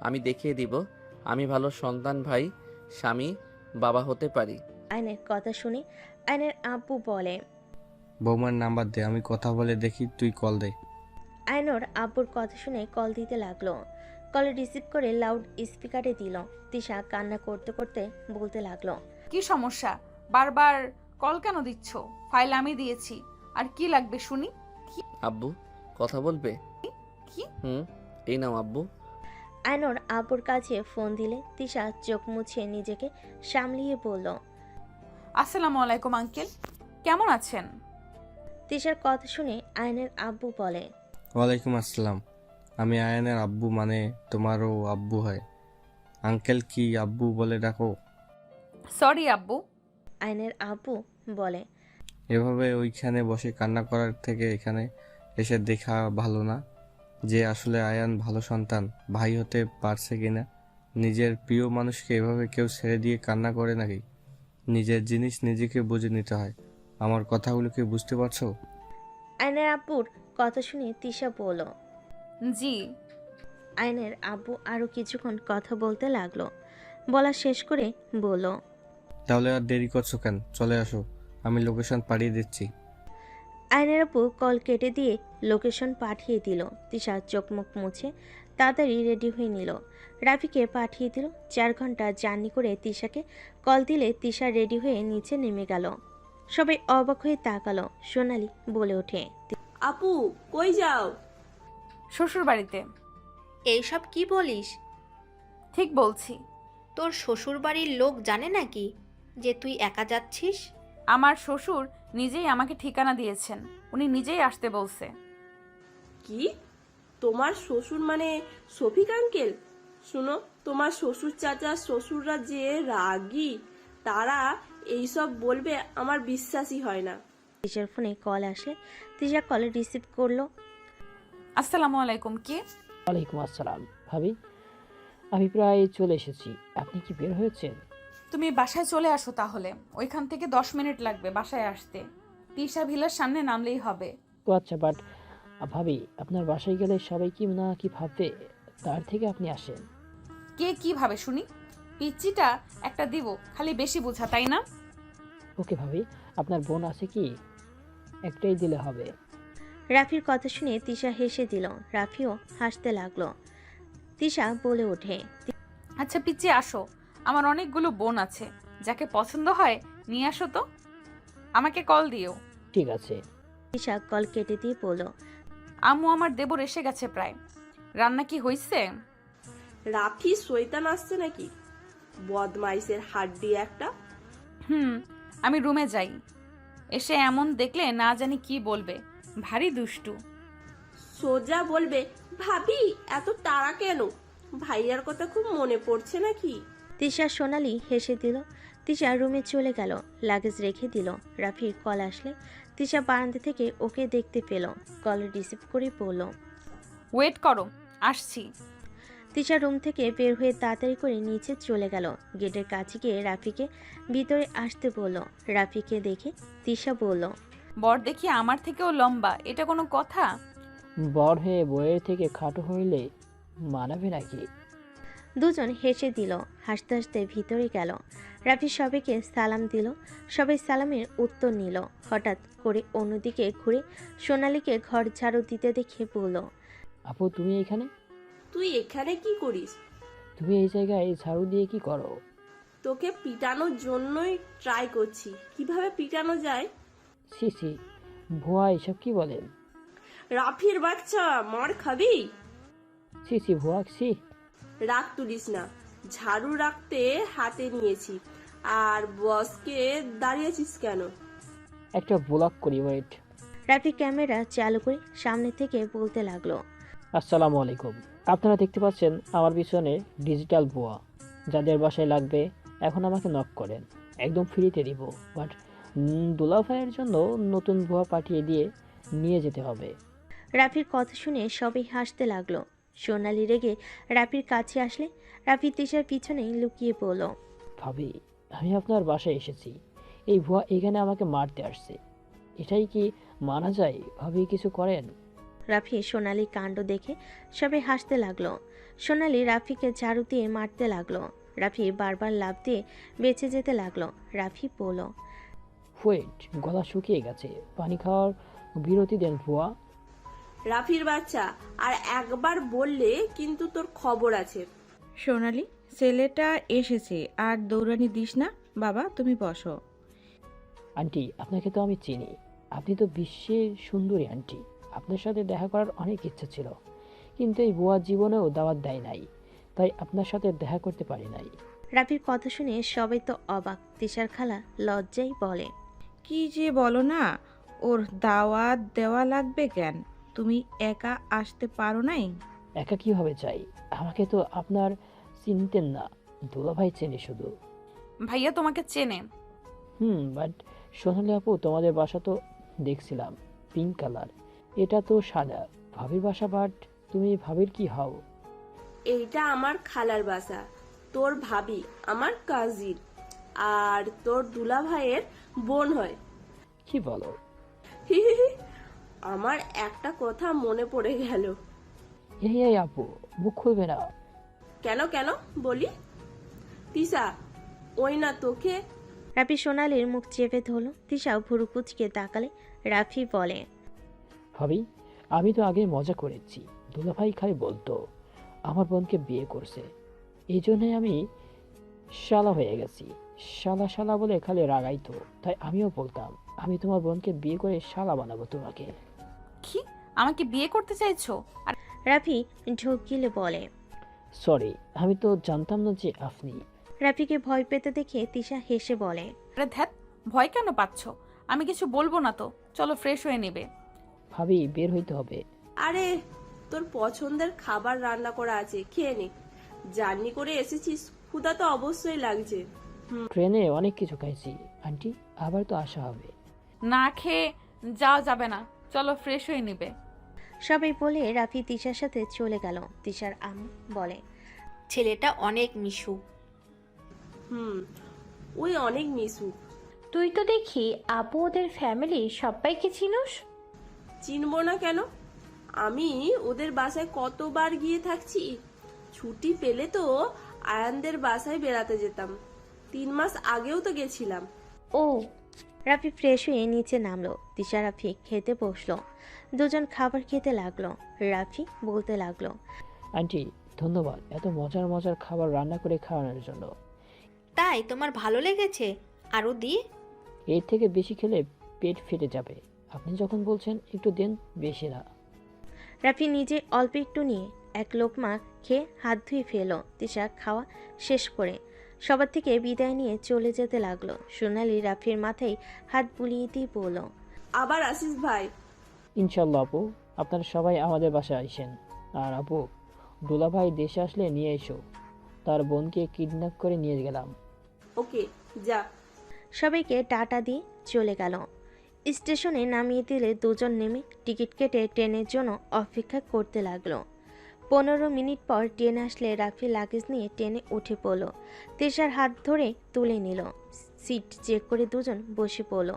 আমি দেখিয়ে দিব আমি ভালো সন্তান, ভাই, স্বামী, বাবা হতে পারি। আয়নের কথা শুনে আয়নের আব্বু বলে, বৌমার নাম্বার দে, আমি কথা বলে দেখি, তুই কল দে। আয়নর আব্বুর কথা শুনে কল দিতে লাগলো। কল রিসিভ করে লাউড স্পিকারে দিল। তিশা কান্না করতে করতে বলতে লাগলো, কি সমস্যা? বারবার কল কেন দিচ্ছ? ফাইল আমি দিয়েছি, আর কি লাগবে শুনি? আব্বু কথা বলবে? কি? এই নাও আব্বু। আয়নর আব্বুর কাছে ফোন দিলে তিশা চোখ মুছিয়ে নিজেকে সামলিয়ে বলল, আসসালামু আলাইকুম আঙ্কেল, কেমন আছেন? তিশার কথা শুনে আয়নের আব্বু বলে, ওয়ালাইকুম আসসালাম। আমি আয়ানের আব্বু, মানে তোমারও আব্বু হয়। আঙ্কেল কি আব্বু বলে ডাকো? সরি আব্বু। আয়নের আব্বু বলে, এভাবে ওইখানে বসে কান্না করার থেকে এখানে এসে দেখা ভালো না যে আসলে আয়ান ভালো সন্তান, ভাই হতে পারছে কিনা। নিজের প্রিয় মানুষকে এভাবে কেউ ছেড়ে দিয়ে কান্না করে নাকি? নিজের জিনিস নিজেকে বুঝে নিতে হয়। আমার কথাগুলো কি বুঝতে পারছো? আয়নের আব্বুর কথা শুনে তিশা বলল, জি। আয়নের আব্বু আরো কিছুক্ষণ কথা বলতে লাগলো। বলা শেষ করে বলল, তাহলে আর দেরি করছো কেন? চলে আসো, আমি লোকেশন পাঠিয়ে দিচ্ছি। আয়নের আব্বু কল কেটে দিয়ে লোকেশন পাঠিয়ে দিল। তিশা চোখ মুখ মুছে তাড়াতাড়ি রেডি হয়ে নিল। রাফিকে পাঠিয়ে দিল। 4 ঘন্টা জার্নি করে তিশাকে কল দিলে তিশা রেডি হয়ে নিচে নেমে গেল। সবাই অবাক হয়ে তাকালো। সোনালি বলে ওঠে, আপু কই যাও? শ্বশুর বাড়িতে। এইসব কি বলিস? ঠিক বলছি। তোর শ্বশুর বাড়ির লোক জানে নাকি যে তুই একা যাচ্ছিস? আমার শ্বশুর নিজেই আমাকে ঠিকানা দিয়েছেন, উনি নিজেই আসতে বলছে। কি? তোমার শ্বশুর মানে শফিক আঙ্কেল? শুনো, তোমার শ্বশুর চাচা শ্বশুররা যে রাগী, তারা এইসব বলবে আমার বিশ্বাসই হয় না। তিশার ফোনে কল আসে। তিশা কল রিসিভ করলো। আসসালামু আলাইকুম, কে? ওয়ালাইকুম আসসালাম। ভাবি, আমি প্রায় চলে এসেছি। আপনি কি বের হয়েছেন? তুমি বাসায় চলে আসো তাহলে। ওইখান থেকে 10 মিনিট লাগবে বাসায় আসতে। তিশা ভিলার সামনে নামলেই হবে। ও আচ্ছা, বাট ভাবি, আপনার বাসায় গেলে সবাই কি না কি ভাববে, তার থেকে আপনি আসেন। কে কি ভাবে শুনি? পিচ্চিটা একটা দিব, খালি বেশি বোঝা, তাই না? ওকে ভাবি, আপনার বোন আছে কি? একটাই দিলে হবে। রাফির কথা শুনে তিশা হেসে দিল। রাফিও হাসতে লাগলো। তিশা বলে ওঠে, আচ্ছা পিচ্চি আসো, আমার অনেকগুলো বোন আছে, যাকে পছন্দ হয় নিয়ে আসো তো, আমাকে কল দিও। ঠিক আছে। তিশা কল কেটে দিয়ে বলল, আম্মু আমার দেবর এসে গেছে প্রায়। রান্না কি হইছে? রাফি শয়তান আসছে নাকি? বদমাইশের হাড্ডি একটা। আমি রুমে যাই। এসে এমন দেখলে না জানি কি বলবে, ভারী দুষ্টু। সোজা বলবে, ভাবি এত তাড়া কেন? ভাইয়ার কথা খুব মনে পড়ছে নাকি? তিশা সোনালি হেসে দিল। তিশা রুমে চলে গেল, লাগেজ রেখে দিল। রাফির কল আসলে তিশা বারান্দা থেকে ওকে দেখতে পেল। কল রিসিভ করে বলল, ওয়েট করো, আসছি। তিশা রুম থেকে বের হয়ে তাড়াতাড়ি করে নিচে চলে গেল। গেটের কাছে গিয়ে রাফিকে ভিতরে আসতে বলল। রাফিকে দেখে তিশা বলল, বর দেখি আমার থেকেও লম্বা, এটা কোনো কথা? বর হয়ে বইয়ের থেকে খাটো হইলে মানাবে নাকি? দুজন হেসে দিল। হাসতে হাসতে ভিতরে গেল। রাফি সবাইকে সালাম দিল। সবাই সালামের উত্তর নিল। হঠাৎ করে অন্যদিকে ঘুরে সোনালীকে ঘর ঝাড়ু দিতে দেখে বলল, আপু, তুমি এখানে? তুই এখানে কি করিস? তুমি এই জায়গায় ঝাড়ু দিয়ে কি করো? তোকে পিটানোর জন্যই ট্রাই করছি, কিভাবে পিটানো যায়। সি সি, ভুয়া এসব কি বলেন? রাফির বাচ্চা, মার খাবি। সি সি ভুয়া, সি। রাগ তুলিস না, ঝাড়ু রাখতে হাতে নিয়েছি। আর বসকে দাঁড়িয়েছিস কেন? একটা ব্লক করি, ওয়েট। রাফি ক্যামেরা চালু করে সামনে থেকে বলতে লাগলো, আসসালামু আলাইকুম। আপনারা দেখতে পাচ্ছেন আমার পিছনে ডিজিটাল ভুয়া। যাদের বাসায় লাগবে এখন আমাকে নক করেন, একদম ফ্রিতে দিব। বাট দুলাভাইয়ের জন্য নতুন ভুয়া পাঠিয়ে দিয়ে নিয়ে যেতে হবে। রাফির কথা শুনে সবাই হাসতে লাগলো। সোনালি রেগে রাফির কাছে আসলে রাফি তিশার পিছনেই লুকিয়ে পড়ল। ভাবি, আমি আপনার বাসায় এসেছি, এই ভুয়া এখানে আমাকে মারতে আসছে, এটাই কি মানা যায়? ভাবি কিছু করেন। রাফি সোনালি কাণ্ড দেখে সবাই হাসতে লাগলো। সোনালি রাফিকে ঝাড়ু দিয়ে মারতে লাগলো। রাফি বারবার লাফ দিয়ে বেঁচে যেতে লাগলো। রাফি বলল, ওয়েট, গলা শুকিয়ে গেছে, পানি খাওয়ার বিরতি দেন ভুয়া। রাফির বাচ্চা, আর একবার বললে কিন্তু তোর খবর আছে। সোনালি, ছেলেটা এসেছে, আর দৌড়ানি দিস না। বাবা, তুমি বসো। আন্টি, আপনাকে তো আমি চিনি, আপনি তো বিশ্বের সুন্দরী আন্টি। আপনার সাথে দেখা করার অনেক ইচ্ছা ছিল, কিন্তু এই বুয়ার জীবনেও দাওয়াত দেয় নাই, তাই আপনার সাথে দেখা করতে পারি নাই। রাফির কথা শুনে সবাই তো অবাক। তিশার খালা লজ্জাই বলে, কি যে বলো না, ওর দাওয়াত দেওয়া লাগবে কেন? তুমি একা আসতে পারো নাই? একা কিভাবে চাই? আমাকে তো আপনার চিনতেন না, দুলাভাই চেনে শুধু। ভাইয়া তোমাকে চেনে? বাট সোনালি আপু, তোমাদের বাসা তো দেখছিলাম পিঙ্ক কালার, এটা তো সাদা। ভাবির বাসা, বাট তুমি ভাবির কি হও? এইটা আমার খালার বাসা। তোর ভাবি আমার কাজিন, আর তোর দুলা ভাইয়ের বোন হয়। কি বলো? আমার একটা কথা মনে পড়ে গেল। এই আপু, মুখ খুলবে না। কেন কেন বলি? তিশা, ওই না তোকে। রাফি সোনালির মুখ চেপে ধরল। তিশাও ভুরু কুচকে তাকালে। রাফি বলে, ভাবি, আমি তো আগে মজা করেছি, দুলাভাই খালি বলতো আমার বোনকে বিয়ে করছে, এই জন্যই আমি শালা হয়ে গেছি। শালা শালা বলে খালি রাগাইতো, তাই আমিও বলতাম আমি তোমার বোনকে বিয়ে করে শালা বানাবো তোমাকে। কি, আমাকে বিয়ে করতে চাইছো? আর রাফি ঢোক গিলে বলে, সরি, আমি তো জানতাম না যে আপনি। রাফিকে ভয় পেতে দেখে তিশা হেসে বলে, আরে ধ্যাত, ভয় কেন পাচ্ছ? আমি কিছু বলবো না তো, চলো ফ্রেশ হয়ে নেবে। ভাবি, বের হইতে হবে। আরে, তোর পছন্দের খাবার রান্না করা আছে, খেয়ে নে। জার্নি করে এসেছিস, ক্ষুধা তো অবশ্যই লাগছে। ট্রেনে অনেক কিছু খাইছি আন্টি, আবার তো আসা হবে। না খেয়ে যাওয়া যাবে না, চলো ফ্রেশ হয়ে নিবে। সবাই বলে রাফি তিশার সাথে চলে গেল। তিশার আম্মু বলে, ছেলেটা অনেক মিশুক। ওই অনেক মিশুক। তুই তো দেখি আপু ওদের ফ্যামিলি সবাইকে চিনোস। চিনবো না কেন? আমি ওদের বাসায় কতবার গিয়ে থাকছি। ছুটি পেলে তো আয়ানদের বাসায় বেড়াতে যেতাম। 3 মাস আগেও তো গেছিলাম। ও। রাফি ফ্রেশ হয়ে নিচে নামলো। তিশা রাফি খেতে বসলো। দুজন খাবার খেতে লাগলো। রাফি বলতে লাগলো, আন্টি ধন্যবাদ এত মজার মজার খাবার রান্না করে খাওয়ানোর জন্য। তাই তোমার ভালো লেগেছে? আরো দিই? এর থেকে বেশি খেলে পেট ফেটে যাবে। আপনি যখন বলছেন একটু দেন, বেশি না। রাফি নিজে অল্প একটু নিয়ে এক লোকমা খেয়ে হাত ধুয়ে ফেলো। তিশা খাওয়া শেষ করে সবার থেকে বিদায় নিয়ে চলে যেতে লাগলো। সোনালি রাফির মাথায় হাত বুলিয়ে দিয়ে বলল, আবার আসিস ভাই। ইনশাল্লাহ আপু, আপনারা সবাই আমাদের বাসায় আইসেন। আর আপু, দুলাভাই দেশে আসলে নিয়ে এসো। তার বোনকে কিডন্যাপ করে নিয়ে গেলাম। ওকে, যা। সবাইকে টাটা দিয়ে চলে গেল। স্টেশনে নামিয়ে দিলে দুজন নেমে টিকিট কেটে ট্রেনের জন্য অপেক্ষা করতে লাগলো। 15 মিনিট পর ট্রেন আসলে রাফি লাগেজ নিয়ে ট্রেনে উঠে পড়ল। তেষার হাত ধরে তুলে নিল। সিট চেক করে দুজন বসে পড়ল।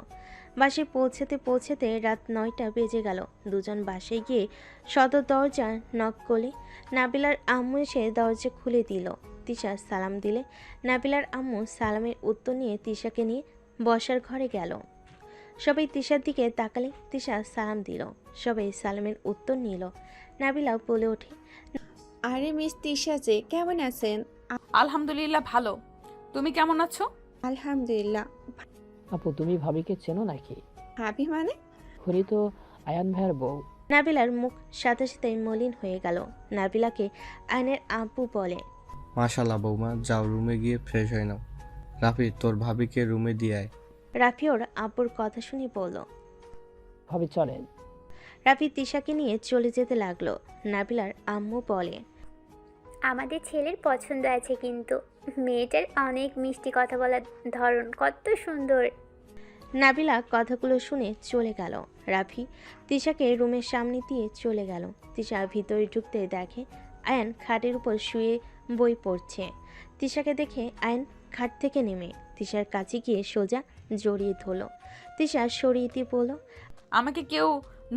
বাসে পৌঁছাতে পৌঁছাতে রাত 9টা বেজে গেল। দুজন বাসে গিয়ে সদর দরজা নক করলে নাবিলার আম্মু এসে দরজা খুলে দিল। তিশা সালাম দিলে নাবিলার আম্মু সালামের উত্তর নিয়ে তিশাকে নিয়ে বসার ঘরে গেল। সবাই তিশার দিকে তাকালে তিশা সালাম দিল। সবাই সালামের উত্তর নিল। নাবিলা বলে ওঠে, আরে মিস তিশা যে, কেমন আছেন? আলহামদুলিল্লাহ ভালো, তুমি কেমন আছো? আলহামদুলিল্লাহ। আপু তুমি ভাবিকে চেনো নাকি? ভাবি মানে? হরি তো আয়ান ভাইয়ের বউ। নাবিলার মুখ সাথে সাথে মলিন হয়ে গেল। নাবিলাকে আয়নের আব্বু বলে, মাশাল্লাহ বৌমা, যাও রুমে গিয়ে ফ্রেশ হয়ে নাও। রাফি, তোর ভাবিকে রুমে দিয়ে আয়। রাফি ওর আব্বুর কথা শুনে বলল। ভাবি চলেন। রাফি তিশাকে নিয়ে চলে যেতে লাগলো। নাবিলার আম্মু বলে, আমাদের ছেলের পছন্দ আছে, কিন্তু মেয়েটার অনেক মিষ্টি কথা বলার ধরন কত সুন্দর। নাবিলা কথাগুলো শুনে চলে গেল। রাফি তিশাকে রুমের সামনে দিয়ে চলে গেল। তিশা ভিতরে ঢুকতে দেখে আয়ান খাটের উপর শুয়ে বই পড়ছে। তিশাকে দেখে আয়ান খাট থেকে নেমে তিশার কাছে গিয়ে সোজা জড়িয়ে ধরল। তিশা সরিয়ে দিয়ে বলল, আমাকে কেউ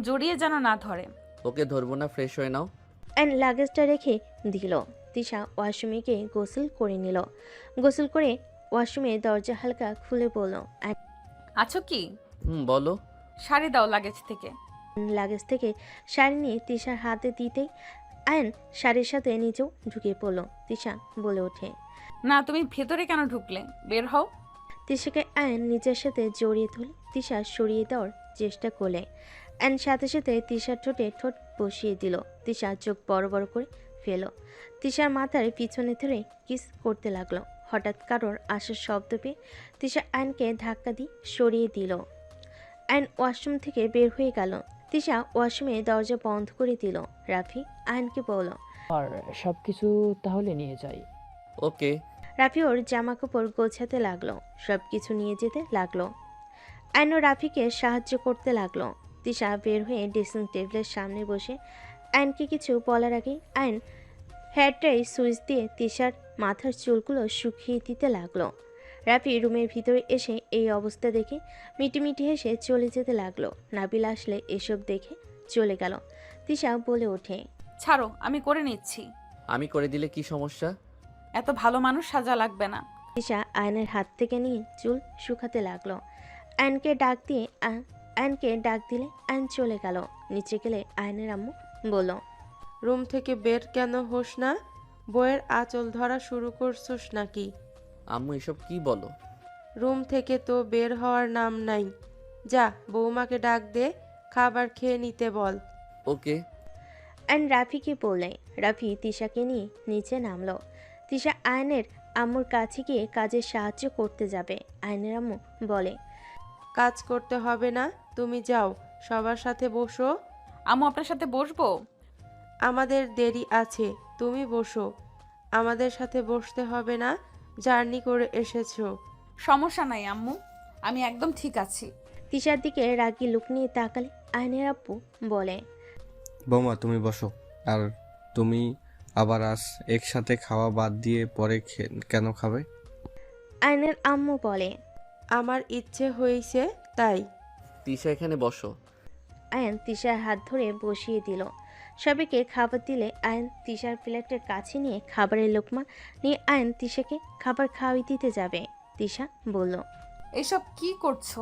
জড়িয়ে যেন না ধরে। ওকে ধরবো না, ফ্রেশ হয়ে নাও। আয়ান লাগেজটা রেখে দিল। তিশা ওয়াশরুমে গিয়ে গোসল করে নিল। গোসল করে ওয়াশরুমে দরজা হালকা খুলে বলল, আছো কি? বলো। শাড়ি দাও লাগেজ থেকে। লাগেজ থেকে শাড়ি নিয়ে তিশার হাতে দিতেই আয়ন শাড়ির সাথে নিচেও ঢুকে পড়ল। তিশা বলে ওঠে, না তুমি ভেতরে কেন ঢুকলে? বের হও। তিশাকে আয়ন নিজের সাথে জড়িয়ে ধরে তিশা সরিয়ে দেওয়ার চেষ্টা করলে আয়ন সাথে সাথে তিশার ঠোঁটে ঠোঁট বসিয়ে দিল। তিশা চোখ বড় বড় করে ফেল। তিশার মাথার পিছনে ধরে কিস করতে লাগলো। হঠাৎ কারোর আসার শব্দ পেয়ে তিশা আয়নকে ধাক্কা দিয়ে সরিয়ে দিল। আয়ন ওয়াশরুম থেকে বের হয়ে গেল। তিশা ওয়াশরুমে দরজা বন্ধ করে দিল। রাফি আয়নকে বলল, আর সবকিছু তাহলে নিয়ে যাই। ওকে। রাফি ওর জামা কাপড় গোছাতে লাগলো। সবকিছু নিয়ে যেতে লাগলো। আয়ন রাফিকে সাহায্য করতে লাগলো। তিশা বের হয়ে ড্রেসিং টেবিলের সামনে বসে আয়নকে কিছু বলার আগে আয়ন হেয়ার ড্রাই সুইচ দিয়ে তিশার মাথার চুলগুলো শুকিয়ে দিতে লাগলো। রাফি রুমের ভিতরে এসে এই অবস্থা দেখে মিটিমিটি হেসে চলে যেতে লাগলো। নাবিল আসলে এসব দেখে চলে গেল। তিশা বলে ওঠে, ছাড়ো, আমি করে নিচ্ছি। আমি করে দিলে কি সমস্যা? এত ভালো মানুষ সাজা লাগবে না। তিশা আয়নের হাত থেকে নিয়ে চুল শুকাতে লাগলো। আয়নকে ডাক দিলে আয়ন চলে গেল। নিচে গেলে আয়নের আম্মু বলল, রুম থেকে বের কেন হোস না? বইয়ের আঁচল ধরা শুরু করছস নাকি? আম্মু এসব কি বলো? রুম থেকে তো বের হওয়ার নাম নাই। যা বৌমাকে ডাক দে, খাবার খেয়ে নিতে বল। ওকে। আয়ন রাফিকে বললে। রাফি তিশাকে নিয়ে নিচে নামলো। তিশা আয়নের আম্মুর কাছে গিয়ে কাজে সাহায্য করতে যাবে। আয়নের আম্মু বলে, কাজ করতে হবে না, তুমি যাও, সবার সাথে বসো। আম্মু আপনার সাথে বসবো? আমাদের দেরি আছে, তুমি বসো। আমাদের সাথে বসতে হবে না, জার্নি করে এসেছো। সমস্যা নাই আম্মু, আমি একদম ঠিক আছি। তিশার দিকে রাগী লুক নিয়ে তাকালে আয়নের আব্বু বলে, বৌমা তুমি বসো। আর তুমি আবার আজ একসাথে খাওয়া বাদ দিয়ে পরে কেন খাবে? আয়নের আম্মু বলে, আমার ইচ্ছে হয়েছে তাই। তিশা এখানে বসো। আয়ন তিশার হাত ধরে বসিয়ে দিল। সবাইকে খাবার দিলে আয়ন তিশার প্লেটের কাছে নিয়ে খাবারের লোকমা নিয়ে আয়ন তিশাকে খাবার খাওয়াই দিতে যাবে। তিশা বলল, এসব কি করছো?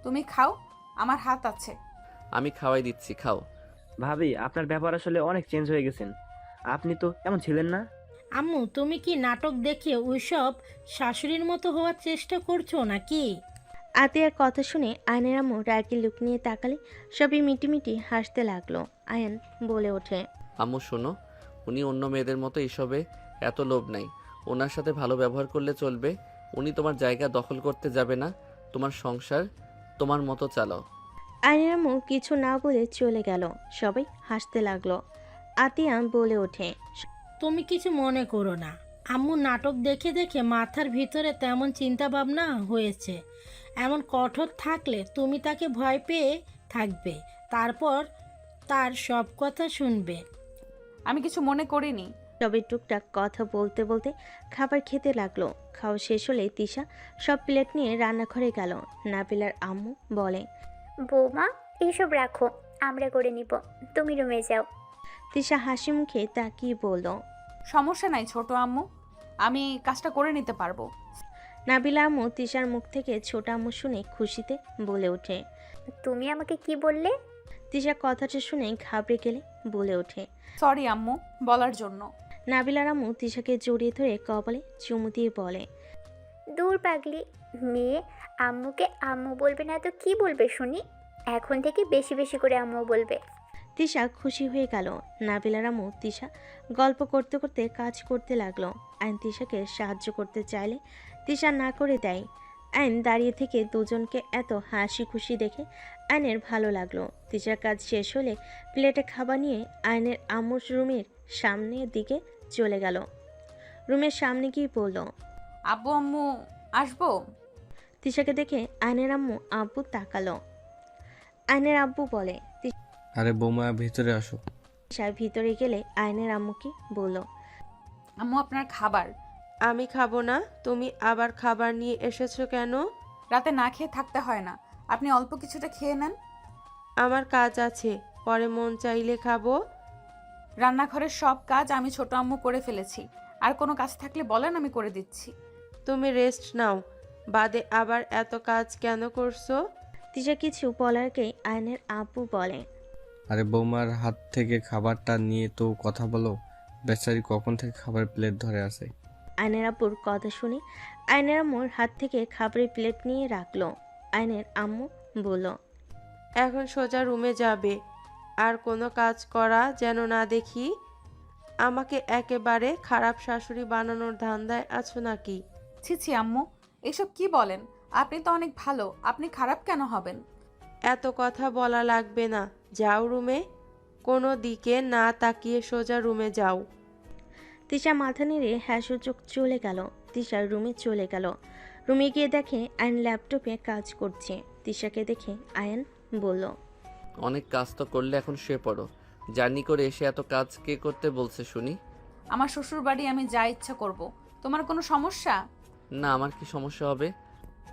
তুমি খাও, আমার হাত আছে। আমি খাওয়াই দিচ্ছি, খাও। ভাবি, আপনার ব্যাপার আসলে অনেক চেঞ্জ হয়ে গেছেন। আপনি তো এমন ছিলেন না। আম্মু তুমি কি নাটক দেখে ওইসব শাশুড়ির মতো হওয়ার চেষ্টা করছো নাকি? আতিয়ার কথা শুনে আয়নের আম্মু রাগী লুক নিয়ে তাকালে সবই মিটিমিটি হাসতে লাগলো। আয়ন বলে ওঠে, আম্মু শোনো, উনি অন্য মেয়েদের মতো এসবে এত লোভ নাই। ওনার সাথে ভালো ব্যবহার করলে চলবে। উনি তোমার জায়গা দখল করতে যাবে না। তোমার সংসার তোমার মতো চালাও। আয়নের আম্মু কিছু না বলে চলে গেল। সবাই হাসতে লাগলো। আতিয়া বলে ওঠে, তুমি কিছু মনে করো না, আম্মু নাটক দেখে দেখে মাথার ভিতরে তেমন চিন্তা ভাবনা হয়েছে। এমন কঠোর থাকলে তুমি তাকে ভয় পেয়ে থাকবে, তারপর তার সব কথা শুনবে। আমি কিছু মনে করিনি। সবাই টুকটাক কথা বলতে বলতে খাবার খেতে লাগলো। খাওয়া শেষ হলে তিশা সব প্লেট নিয়ে রান্নাঘরে গেল। নাবিলার আম্মু বলে, বৌমা এসব রাখো, আমরা করে নিব, তুমি রুমে যাও। তিশা হাসি মুখে তাকিয়ে বলল, সমস্যা নাই ছোট আম্মু, আমি কাজটা করে নিতে পারবো। নাবিলা আম্মু তিশার মুখ থেকে ছোট আম্মু শুনে খুশিতে বলে ওঠে, তুমি আমাকে কি বললে? তিশা কথাটা শুনে ঘাবড়ে গেলে বলে ওঠে, সরি আম্মু বলার জন্য। নাবিলার আম্মু তিশাকে জড়িয়ে ধরে কপালে চুমু দিয়ে বলে, দূর পাগলি মেয়ে, আম্মুকে আম্মু বলবে না তো কি বলবে শুনি? এখন থেকে বেশি বেশি করে আম্মু বলবে। তিশা খুশি হয়ে গেল। নাবিলার আম্মু তিশা গল্প করতে করতে কাজ করতে লাগলো। আইন তিশাকে সাহায্য করতে চাইলে তিশা না করে দেয়। আইন দাঁড়িয়ে থেকে দুজনকে এত হাসি খুশি দেখে আইনের ভালো লাগলো। তিশার কাজ শেষ হলে প্লেটে খাবার নিয়ে আইনের আম্মুর রুমের সামনের দিকে চলে গেল। রুমের সামনে গিয়ে বলল, আব্বু আম্মু আসবো? তিশাকে দেখে আইনের আম্মু আব্বু তাকালো। আইনের আব্বু বলে, আরে বৌমা ভিতরে আসো। তিশা ভিতরে গেলে আইনের আম্মুকে বলল, আম্মু আপনার খাবার। আমি খাবো না। তুমি আবার খাবার নিয়ে এসেছো কেন? রাতে না খেয়ে থাকতে হয় না, আপনি অল্প কিছুটা খেয়ে নেন। আমার কাজ আছে, পরে মন চাইলে খাবো। রান্নাঘরের সব কাজ আমি ছোট আম্মু করে ফেলেছি, আর কোনো কাজ থাকলে বলেন আমি করে দিচ্ছি। তুমি রেস্ট নাও, বাদে আবার এত কাজ কেন করছো? তিশা কিছু বলারকে আইনের আব্বু বলে, আরে বৌমার হাত থেকে খাবারটা নিয়ে তো কথা বলো। বেচারি কখন থেকে খাবার প্লেট ধরে আছে। আইনের আব্বুর কথা শুনে আইনের আম্মুর হাত থেকে খাবারের প্লেট নিয়ে রাখলো। আইনের আম্মু বলল, এখন সোজা রুমে যাবে, আর কোনো কাজ করা যেন না দেখি। আমাকে একেবারে খারাপ শাশুড়ি বানানোর ধান্দায় আছো নাকি? ছি ছি আম্মু, এসব কি বলেন? আপনি তো অনেক ভালো, আপনি খারাপ কেন হবেন? এত কথা বলা লাগবে না, যাও রুমে। কোনো দিকে না তাকিয়ে সোজা রুমে যাও। তিশা মাথা নেড়ে হ্যাঁ সূচক চলে গেল। তিশা রুমে চলে গেল। রুমে গিয়ে দেখে আয়ন ল্যাপটপে কাজ করছে। তিশাকে দেখে আয়ন বলল, অনেক কাজ তো করলে, এখন শুয়ে পড়ো। জার্নি করে এসে এত কাজ কে করতে বলছে শুনি? আমার শ্বশুর বাড়ি আমি যা ইচ্ছা করব, তোমার কোনো সমস্যা? না, আমার কি সমস্যা হবে?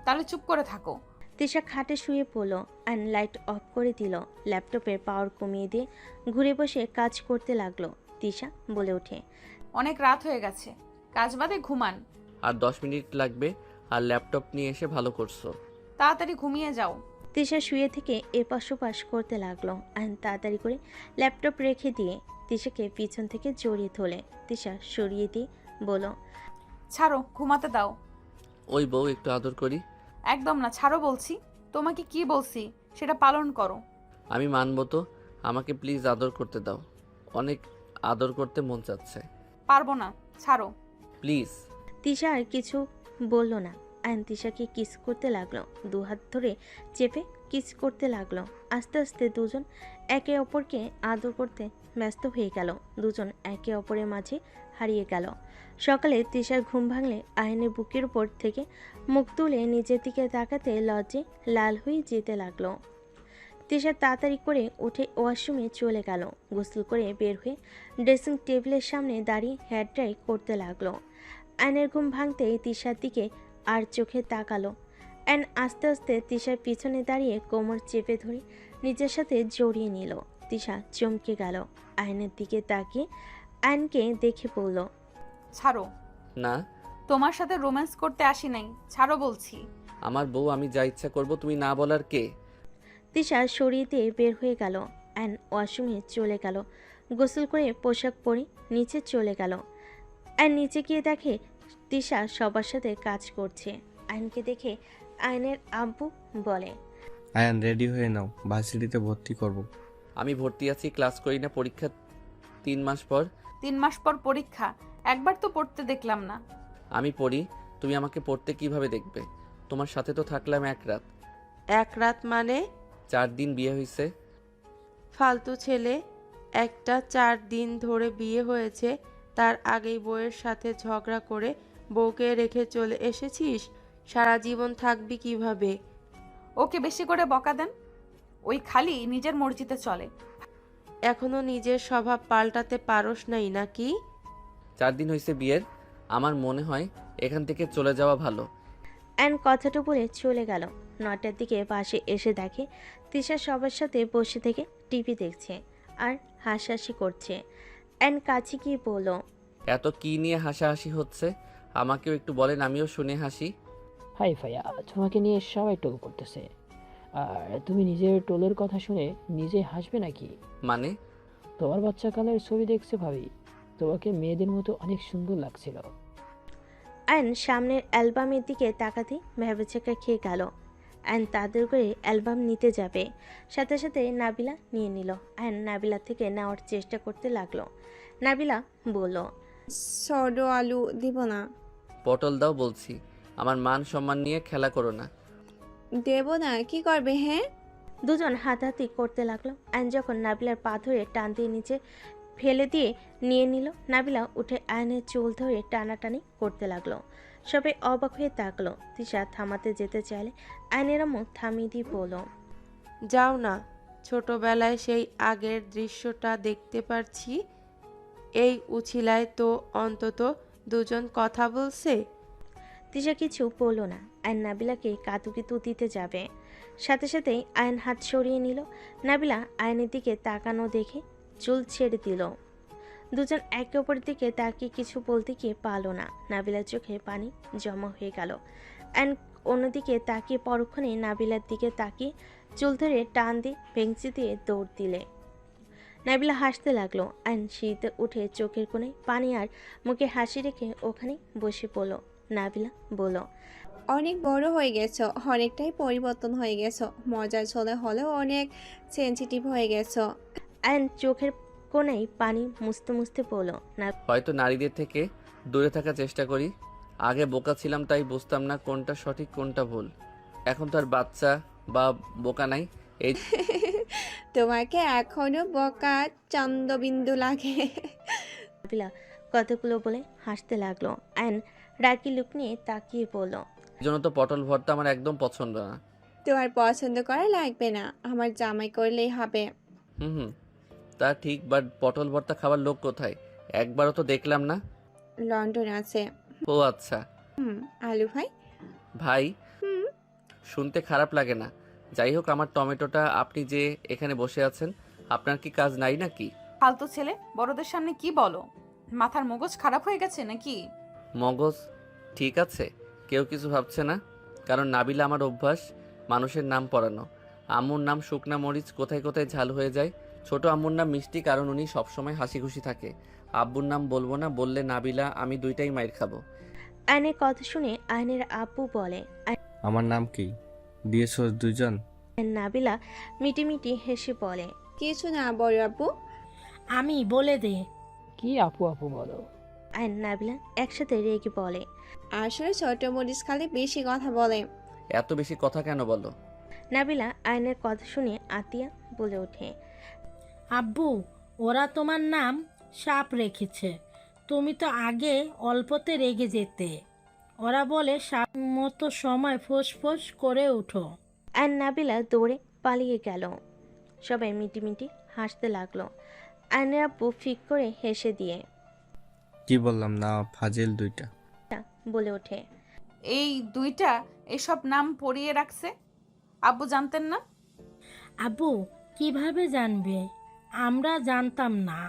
তাহলে চুপ করে থাকো। তিশা খাটে শুয়ে পড়ল। আয়ন লাইট অফ করে দিল। ল্যাপটপের পাওয়ার কমিয়ে দিয়ে ঘুরে বসে কাজ করতে লাগলো। তিশা বলে ওঠে, অনেক রাত হয়ে গেছে, কাজ বাদে ঘুমান। আর 10 মিনিট লাগবে। আর ল্যাপটপ নিয়ে এসে ভালো করছো। তাড়াতাড়ি ঘুমিয়ে যাও। তিশা শুয়ে থেকে এপাশ ওপাশ করতে লাগলো। আয়ন তাড়াতাড়ি করে ল্যাপটপ রেখে দিয়ে তিশাকে পিছন থেকে জড়িয়ে ধরে তিশা সরিয়ে দিয়ে বলল, ছাড়ো, ঘুমাতে দাও। ওই বউ, একটু আদর করি। একদম না, ছাড়ো বলছি। তোমাকে কি বলছি সেটা পালন করো। আমি মানবো তো, আমাকে প্লিজ আদর করতে দাও। অনেক আদর করতে মন চাচ্ছে। পারবো না, ছাড়ো প্লিজ। তিশা আর কিছু বলল না। আয়ন তিশাকে কিস করতে লাগলো। দুহাত ধরে চেপে কিস করতে লাগলো। আস্তে আস্তে দুজন একে অপরকে আদর করতে ব্যস্ত হয়ে গেল। দুজন একে অপরের মাঝে হারিয়ে গেল। সকালে তিশার ঘুম ভাঙলে আয়নের বুকের উপর থেকে মুখ তুলে নিজের দিকে তাকাতে লজ্জে লাল হয়ে যেতে লাগলো। তিশা তাড়াতাড়ি করে উঠে ওয়াশরুমে চলে গেল। গোসল করে বের হয়ে ড্রেসিং টেবিলের সামনে দাঁড়িয়ে হেয়ার ড্রাই করতে লাগলো। আয়নের ঘুম ভাঙতেই তিশার দিকে আর চোখে তাকালো। অ্যান আস্তে আস্তে তিশার পিছনে দাঁড়িয়ে কোমর চেপে ধরে নিজের সাথে জড়িয়ে নিল। তিশা চমকে গেল। আয়নের দিকে তাকিয়ে আয়নকে দেখে বলল, ছাড়ো। না, তোমার সাথে রোম্যান্স করতে আসি নাই, ছাড়ো বলছি। আমার বউ, আমি যা ইচ্ছা করব, তুমি না বলার কে? তিশা সরিয়ে দিয়ে বের হয়ে গেল। অ্যান ওয়াশরুমে চলে গেল। গোসল করে পোশাক পরে নিচে চলে গেল। অ্যান নিচে গিয়ে দেখে তিশা সবার সাথে কাজ করছে। আয়নকে দেখে আয়নের আব্বু বলে, আয়ান রেডি হয়ে নাও, ভার্সিটিতে ভর্তি করব। আমি ভর্তি আছি, ক্লাস করি না, পরীক্ষা 3 মাস পর। 3 মাস পর পরীক্ষা? একবার তো পড়তে দেখলাম না। আমি পড়ি, তুমি আমাকে পড়তে কিভাবে দেখবে? তোমার সাথে তো থাকলাম 1 রাত। 1 রাত মানে? 4 দিন বিয়ে হয়েছে। ফালতু ছেলে একটা। 4 দিন ধরে বিয়ে হয়েছে, তার আগেই বউয়ের সাথে ঝগড়া করে বউকে রেখে চলে এসেছিস। সারা জীবন থাকবি কিভাবে? ওকে বেশি করে বকা দেন, ওই খালি নিজের মর্জিতে চলে। এখনো নিজের স্বভাব পাল্টাতে পারোস নাই নাকি? 4 দিন হয়েছে বিয়ের, আমার মনে হয় এখান থেকে চলে যাওয়া ভালো। অ্যান কথাটা বলে চলে গেল। 9টার দিকে পাশে এসে দেখে তিশা সবার সাথে বসে থেকে টিভি দেখছে আর হাসাহাসি করছে। অ্যান কাছে গিয়ে বলল, এত কি নিয়ে হাসাহাসি হচ্ছে? আমাকেও একটু বলেন, আমিও শুনে হাসি। হাই ফাইয়া, তোমাকে নিয়ে সবাই টোল করতেছে, আর তুমি নিজের টোলের কথা শুনে নিজে হাসবে নাকি? মানে? তোমার বাচ্চাকালের ছবি দেখছে ভাবি, তোমাকে মেয়েদের মতো অনেক সুন্দর লাগছিল। অ্যান সামনের অ্যালবামের দিকে তাকাতে ভেবেচাকা খেয়ে গেল। অ্যান তাদের করে অ্যালবাম নিতে যাবে, সাথে সাথে নাবিলা নিয়ে নিল। অ্যান নাবিলা থেকে নেওয়ার চেষ্টা করতে লাগলো। নাবিলা বলল, সরো আলু দিব না। পটল দাও বলছি, আমার মান সম্মান নিয়ে খেলা করো না। দেব না, কি করবে? হ্যাঁ, দুজন হাতাহাতি করতে লাগলো। অ্যান যখন নাবিলার পা ধরে টান দিয়ে নিচে ফেলে দিয়ে নিয়ে নিল, নাবিলা উঠে আয়নের চুল ধরে টানাটানি করতে লাগলো। সবাই অবাক হয়ে তাকলো। তিশা থামাতে যেতে চাইলে আয়নের আম্মু থামিয়ে দিয়ে বলল, যাও না, ছোটবেলায় সেই আগের দৃশ্যটা দেখতে পারছি। এই উছিলায় তো অন্তত দুজন কথা বলছে। তিশা কিছু বলল না। আয়ন নাবিলাকে কাতুকিতু দিতে যাবে, সাথে সাথেই আয়ন হাত সরিয়ে নিল। নাবিলা আয়নের দিকে তাকানো দেখে চুল ছেড়ে দিল। দুজন একে অপরের দিকে তাকিয়ে কিছু বলতে গিয়ে পারল না। নাবিলার চোখে পানি জমা হয়ে গেল। আয়ন অন্যদিকে তাকিয়ে পরক্ষণে নাবিলার দিকে তাকিয়ে চুল ধরে টান দিয়ে ভেঙচি দিয়ে দৌড় দিলে। নাবিলা হাসতে লাগলো। আয়ন সিঁড়িতে উঠে চোখের কোণে পানি আর মুখে হাসি রেখে ওখানে বসে পড়ল। নাবিলা বলল, অনেক বড় হয়ে গেছো, অনেকটাই পরিবর্তন হয়ে গেছো, মজার ছলে হলেও অনেক সেনসিটিভ হয়ে গেছো। আয়ন চোখের কোণেই পানি মুছতে মুছতে বলল, হয়তো নারীদের থেকে দূরে থাকার চেষ্টা করি। আগে বোকা ছিলাম, তাই বুঝতাম না কোনটা সঠিক কোনটা ভুল। এখন তো আর বাচ্চা বা বোকা নাই। এই তোমাকে এখনো বকা চন্দ্রবিন্দু লাগে। নাবিলা কতগুলো বলে হাসতে লাগলো। আয়ন রাগি লুক নিয়ে তাকিয়ে বলল, জন্য তো পটল ভর্তা আমার একদম পছন্দ না। তোমার পছন্দ করা লাগবে না, আমার জামাই করলেই হবে। হুম, তা ঠিক, বাট পটল ভর্তা খাবার লোক কোথায়? একবারও তো দেখলাম না। লন্ডন আছে। ও আচ্ছা। আলু ভাই? ভাই? শুনতে খারাপ লাগে না। যাই হোক, আমার টমেটোটা, আপনি যে এখানে বসে আছেন, আপনার কি কাজ নাই নাকি? ফালতু ছেলে, বড়দের সামনে কি বলো? মাথার মগজ খারাপ হয়ে গেছে নাকি? মগজ ঠিক আছে, কেউ কিছু ভাবছে না, কারণ নাবিলা আমার অভ্যাস মানুষের নাম পড়ানো। আম্মুর নাম শুকনা মরিচ, কোথায় কোথায় ঝাল হয়ে যায়। ছোট আম্মুর নাম মিষ্টি, কারণ উনি সবসময় হাসি খুশি থাকে। আব্বুর নাম বলবো না, বললে নাবিলা আমি দুইটাই মাইর খাবো। আয়নের কথা শুনে আয়নের আব্বু বলে, আমার নাম কি দিয়েছো দুজন? নাবিলা মিটিমিটি হেসে বলে, কিছু না বড় আপু। আমি বলে দে। কি আপু আপু বলো? আয়ন নাবিলা একসাথে রেগে বলে, আসলে ছোট মরিচ খালি বেশি কথা বলে। এত বেশি কথা কেন বলো? নাবিলা আয়নের কথা শুনে আতিয়া বলে ওঠে, আব্বু, ওরা তোমার নাম সাপ রেখেছে। তুমি তো আগে অল্পতে রেগে যেতে। ওরা বলে সাপ মতো সময় ফোঁস করে উঠো। আর নাবিলা দৌড়ে পালিয়ে গেল। সবাই মিটিমিটি হাসতে লাগলো। আয়নের আব্বু ফিক করে হেসে দিয়ে কি বললাম না, ফাজিল দুইটা। বলে ওঠে, এই দুইটা এসব নাম পড়িয়ে রাখছে, আব্বু জানতেন না? আব্বু কিভাবে জানবে? আমরা জানতাম না।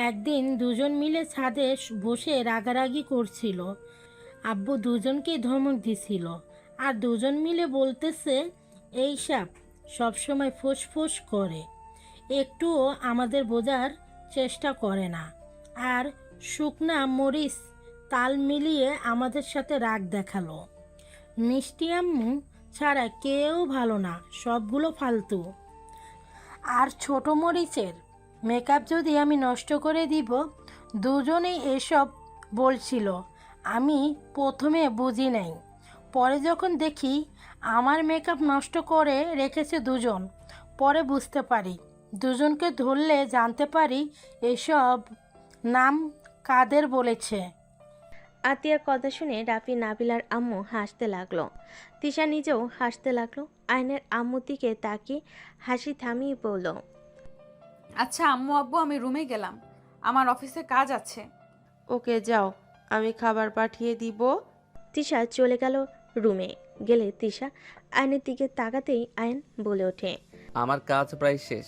একদিন দুজন মিলে ছাদে বসে রাগারাগি করছিল। আব্বু দুজনকেই ধমক দিছিল, আর দুজন মিলে বলতেছে এই সাপ সবসময় ফোঁস করে, একটুও আমাদের বোঝার চেষ্টা করে না, আর শুকনা মরিচ তাল মিলিয়ে আমাদের সাথে রাগ দেখালো। মিষ্টি আম্মু ছাড়া কেউ ভালো না, সবগুলো ফালতু। আর ছোট মরিচের মেকআপ যদি আমি নষ্ট করে দিব, দুজনেই এসব বলছিল। আমি প্রথমে বুঝি নাই, পরে যখন দেখি আমার মেকআপ নষ্ট করে রেখেছে দুজন, পরে বুঝতে পারি। দুজনকে ধরলে জানতে পারি এসব নাম কাদের বলেছে। আতিয়ার কথা শুনে রাফি নাবিলার আম্মু হাসতে লাগলো। তিশা নিজেও হাসতে লাগলো। আয়নের আম্মুর দিকে তাকিয়ে হাসি থামিয়ে বলল, আচ্ছা আম্মু আব্বু, আমি রুমে গেলাম, আমার অফিসে কাজ আছে। ওকে যাও, আমি খাবার পাঠিয়ে দিব। তিশা চলে গেল রুমে। গেলে তিশা আয়নের দিকে তাকাতেই আয়ন বলে ওঠে, আমার কাজ প্রায় শেষ।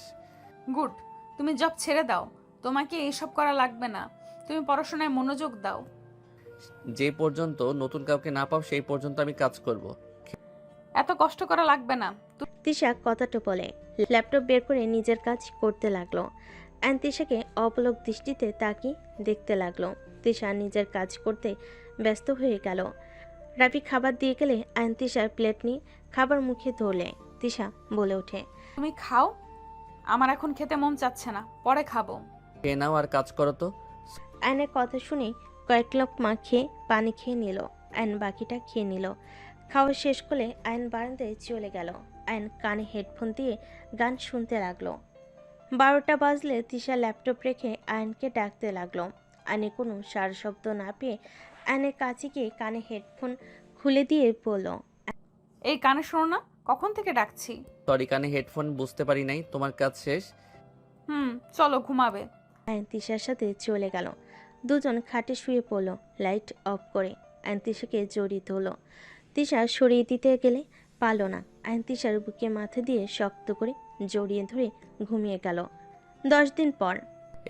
গুড, তুমি জব ছেড়ে দাও, তোমাকে এসব করা লাগবে না, তুমি পড়াশোনায় মনোযোগ দাও। যে পর্যন্ত নতুন কাউকে না পাও সেই পর্যন্ত আমি কাজ করব। এত কষ্ট করা লাগবে না। তিশা কথাটা বলে ল্যাপটপ বের করে নিজের কাজ করতে লাগলো। আয়ন তিশাকে অপলক দৃষ্টিতে তাকিয়ে দেখতে লাগলো। তিশা নিজের কাজ করতে ব্যস্ত হয়ে গেল। রাফি খাবার দিয়ে গেলে আয়ন তিশার প্লেট নিয়ে খাবার মুখে ধরলে। তিশা বলে ওঠে, তুমি খাও, আমার এখন খেতে মন চাচ্ছে না, পরে খাবো। খেয়ে নাও আর কাজ করো তো। আয়নের কথা শুনে কয়েক লোকমা খেয়ে পানি খেয়ে নিল। আয়ন বাকিটা খেয়ে নিল। খাওয়া শেষ করে আয়ন বারান্দায় চলে গেল। আয়ন কানে হেডফোন দিয়ে গান শুনতে লাগলো। 12টা বাজলে তিশা ল্যাপটপ রেখে আয়নকে ডাকতে লাগলো। আয়নে কোনো সারা শব্দ না পেয়ে আয়নের কাছে গিয়ে কানে হেডফোন খুলে দিয়ে বলল, এই কানে শোনো না, কখন থেকে ডাকছি। সরি, কানে হেডফোন বুঝতে পারি নাই। তোমার কাজ শেষ? চলো ঘুমাবে। আয়ন তিশার সাথে চলে গেল। দুজন খাটে শুয়ে পড়ল লাইট অফ করে। আয়ন তিশাকে জড়িয়ে ধরল। তিশা সরিয়ে দিতে গেলে পারল না। আয়ন তিশার বুকে মাথা দিয়ে শক্ত করে জড়িয়ে ধরে ঘুমিয়ে গেল। 10 দিন পর।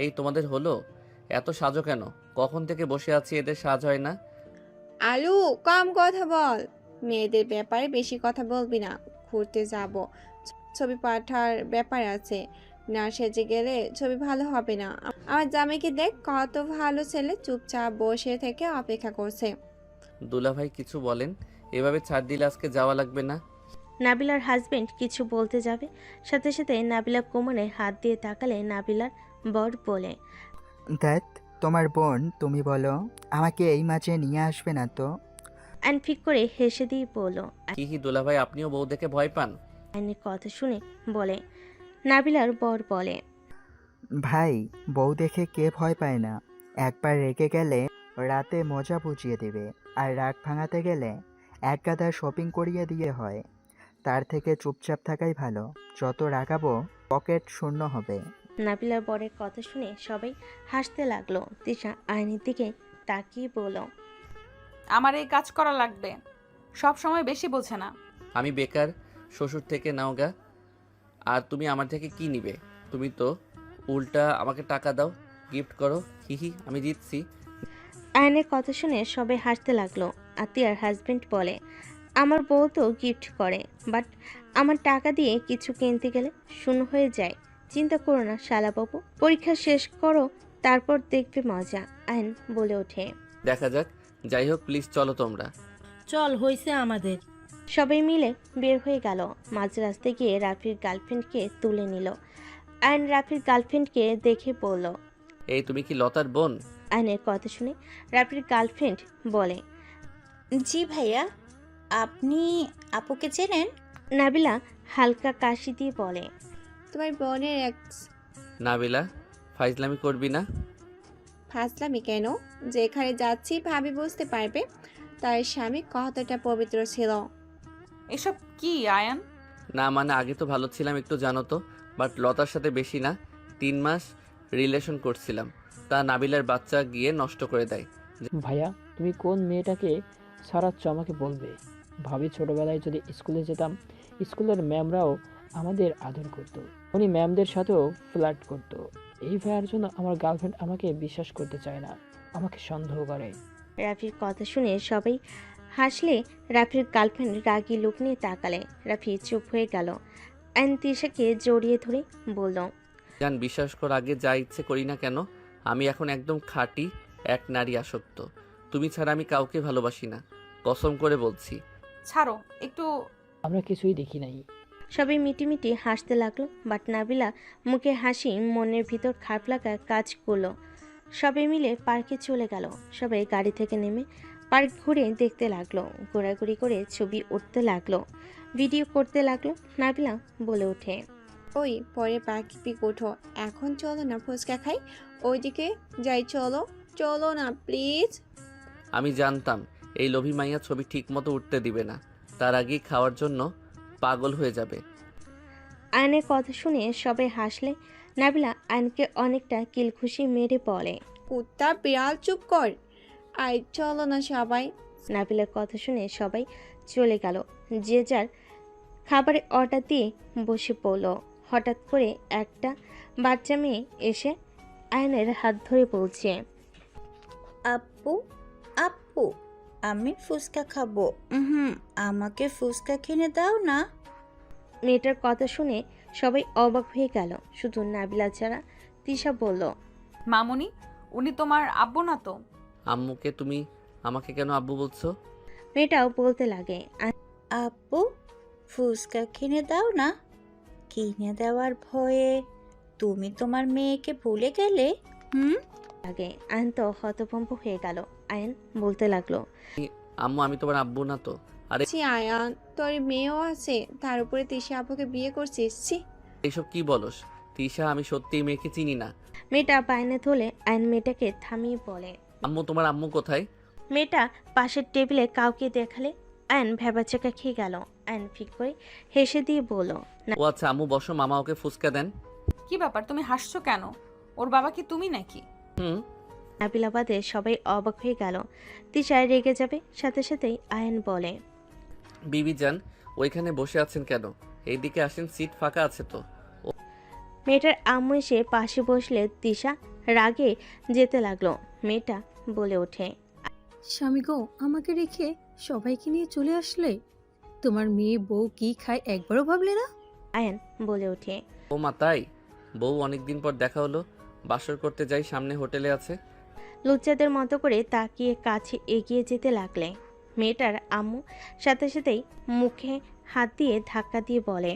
এই তোমাদের হলো? এত সাজো কেন? কখন থেকে বসে আছি, এদের সাজ হয় না? আলু কম কথা বল, মেয়েদের ব্যাপারে বেশি কথা বলবি না। ঘুরতে যাব, ছবি পাঠার ব্যাপার আছে, না সেজে গেলে ছবি ভালো হবে না। আমার জামাইকে দেখ, কত ভালো ছেলে, চুপচাপ বসে থেকে অপেক্ষা করছে। দুলাভাই কিছু বলেন, এভাবে ছাড় দিলে আজকে যাওয়া লাগবে না? নাবিলার হাজবেন্ড কিছু বলতে যাবে, সাথে সাথে নাবিলা কোমরে হাত দিয়ে তাকালে নাবিলার বর বলে, দেখ তোমার বোন, তুমি বলো আমাকে এই মাঝে নিয়ে আসবে না তো? আইন ফিক করে হেসে দিয়ে বলল, কি দুলাভাই, আপনিও বউ দেখে ভয় পান? আইনের কথা শুনে বলে। নাবিলার বর বলে, ভাই, বউ দেখে কে ভয় পায় না? একবার রেগে গেলে রাতে মজা বুঝিয়ে দেবে, আর রাগ ভাঙাতে গেলে এক গাদা শপিং করিয়ে দিয়ে হয়। তার থেকে চুপচাপ থাকাই ভালো, যত রাগাবো পকেট শূন্য হবে। নাবিলার বরের কথা শুনে সবাই হাসতে লাগলো। তিশা আইনের দিকে তাকিয়ে বলল, আমার এই কাজ করা লাগবে, সব সময় বেশি বোঝে না। আমি বেকার, শ্বশুর থেকে নাওগা, আর তুমি আমার থেকে কি নিবে? তুমি তো উল্টা আমাকে টাকা দাও, গিফট করো, হিহি, আমি জিতছি। আয়নের কথা শুনে সবাই হাসতে লাগলো। আতিয়ার হাজবেন্ড বলে, আমার বউ তো গিফট করে, বাট আমার টাকা দিয়ে কিছু কিনতে গেলে শূন্য হয়ে যায়। চিন্তা করো না শালাবাবু, পরীক্ষা শেষ করো, তারপর দেখবে মজা। আইন বলে ওঠে, দেখা যাক। যাই হোক, প্লিজ চলো তোমরা। চল, হইছে আমাদের। সবাই মিলে বের হয়ে গেল। মাঝ রাস্তায় গিয়ে রাফির গার্লফ্রেন্ডকে তুলে নিল। আইন রাফির গার্লফ্রেন্ডকে দেখে বলল, এই তুমি কি লতার বোন? আইনের কথা শুনে রাফির গার্লফ্রেন্ড বলে, জি ভাইয়া, আপনি আপুকে চেনেন? নাবিলা হালকা কাশি দিয়ে বলে, তোমার বোনের এক্স। নাবিলা, ফাইজলামি করবি না। ফাজলামি কেন? যেখানে যাচ্ছি ভাবি বুঝতে পারবে তার স্বামী কতটা পবিত্র ছিল। এসব কি আয়ান? না মানে আগে তো ভালো ছিলাম একটু জানো তো, বাট লতার সাথে বেশি না, 3 মাস রিলেশন করছিলাম, তা নাবিলার বাচ্চা গিয়ে নষ্ট করে দেয়। ভাইয়া, তুমি কোন মেয়েটাকে সারাচ্ছ আমাকে বলবে? ভাবি ছোটবেলায় যদি স্কুলে যেতাম, স্কুলের ম্যামরাও আমাদের আদর করতো, উনি ম্যামদের সাথেও ফ্লার্ট করতো। এই ভাইয়ার জন্য আমার গার্লফ্রেন্ড আমাকে বিশ্বাস করতে চায় না, আমাকে সন্দেহ করে। রাফির কথা শুনে সবাই হাসলে রাফির গার্লফ্রেন্ড রাগী লোক নিয়ে তাকালে। রাফি চুপ হয়ে গেল। আয়ন তিশাকে জড়িয়ে ধরে বলল, জান বিশ্বাস কর, আগে যা ইচ্ছে করি না কেন, আমি এখন একদম খাঁটি এক নারী আসক্ত। তুমি ছাড়া আমি কাউকে ভালোবাসি না, কসম করে বলছি। ছাড়ো একটু। আমরা কিছুই দেখি নাই। সবাই মিটিমিটি হাসতে লাগলো, বাট নাবিলা মুখে হাসি মনের ভিতর খারাপ লাগা কাজ করলো। সবাই মিলে পার্কে চলে গেল। সবাই গাড়ি থেকে নেমে পার্ক ঘুরে দেখতে লাগলো, ঘোরাঘুরি করে ছবি উঠতে লাগলো, ভিডিও করতে লাগলো। নাবিলা বলে ওঠে, ওই পরে পার্কে পিক ওঠো, এখন চলো না ফুচকা খাই, ওইদিকে যাই, চলো চলো না প্লিজ। আমি জানতাম এই লোভী মাইয়া ছবি ঠিক মতো উঠতে দিবে না, তার আগেই খাওয়ার জন্য পাগল হয়ে যাবে। আয়নের কথা শুনে সবাই হাসলে নাবিলা আয়নকে অনেকটা কিলখুশি মেরে বলে, কুত্তা বিড়াল চুপ কর, আই চলো না সবাই। নাবিলার কথা শুনে সবাই চলে গেল, যে যার খাবারের অর্ডার দিয়ে বসে পড়ল। হঠাৎ করে একটা বাচ্চা মেয়ে এসে আয়নের হাত ধরে বলছে, আপু আপু, আমি ফুচকা খাবো, আমাকে ফুচকা কিনে দাও না। মেয়েটার কথা শুনে সবাই অবাক হয়ে গেল, শুধু নাবিলা ছাড়া। তিশা বলল, মামুনি, উনি তোমার আব্বু না তো? আম্মুকে তুমি আমাকে কেন আব্বু বলছো? মেয়েটাও বলতে লাগে, আপু ফুচকা কিনে দাও না। কিনে দেওয়ার ভয়ে তুমি তোমার মেয়েকে ভুলে গেলে? লাগে। আয়ন তো হতভম্ব হয়ে গেল। আয়ন বলতে লাগলো, আম্মু আমি তোমার আব্বু না তো। আরে ছি আয়ান, তোর মেয়েও আছে, তার উপরে তিশা আপুকে বিয়ে করছিস। ছি, এইসব কি বলস তিশা, আমি সত্যিই মেয়েকে চিনি না। মেয়েটা বাইনে তোলে। আয়ন মেয়েটাকে থামিয়ে বলে, আম্মু তোমার আম্মু কোথায়? মেয়েটা পাশের টেবিলে কাউকে দেখালে আয়ন ভেবাচাকা খেয়ে গেল। আয়ন ফিক করে হেসে দিয়ে বলল, ও আচ্ছা আম্মু বসো, মামা ওকে ফুচকা দেন। কি ব্যাপার, তুমি হাসছো কেন? ওর বাবা কি তুমি নাকি? নাবিলা বাদে সবাই অবাক হয়ে গেল। তিশায় রেগে যাবে, সাথে সাথেই আয়ন বলে, বিবি যান ওইখানে বসে আছেন কেন? এইদিকে আসেন, সিট ফাঁকা আছে তো। মেয়েটার আম্মু এসে পাশে বসলে তিশা রাগে যেতে লাগলো। মেয়েটা বলে ওঠে, স্বামী গো, আমাকে রেখে সবাইকে নিয়ে চলে আসলে? তোমার মেয়ে বউ কি খায় একবারও ভাবলে না? আয়ন বলে ওঠে, ও মা তাই? বউ অনেকদিন পর দেখা হলো, বাসর করতে যাই, সামনে হোটেলে আছে। লুচ্চাদের মতো করে তাকিয়ে কাছে এগিয়ে যেতে লাগলে। মেয়েটার আম্মু সাথে সাথেই মুখে হাত দিয়ে ধাক্কা দিয়ে বলে,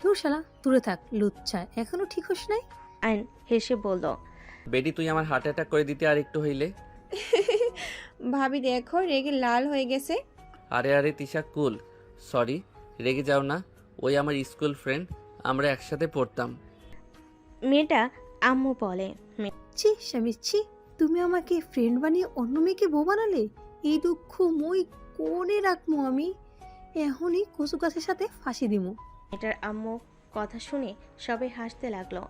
তোর শালা দূরে থাক লুচ্চা, এখনো ঠিক হোস নাই? আয়ন হেসে বলল, বেটি তুই আমার হার্ট অ্যাটাক করে দিতে আর একটু হইলে। ভাবি দেখো রেগে লাল হয়ে গেছে। আরে আরে তিশা কুল, সরি, রেগে যাও না, ওই আমার স্কুল ফ্রেন্ড, আমরা একসাথে পড়তাম। মেয়েটা আম্মু বলে, ছি স্বামী ছি, তুমি আমাকে ফ্রেন্ড বানিয়ে অন্য মেয়েকে বউ বানালে? এই দুঃখ মই কোনে রাখবো আমি? এখনই কচু গাছের সাথে ফাঁসি দিমু। মেয়েটার আম্মু কথা শুনে সবাই হাসতে লাগলো।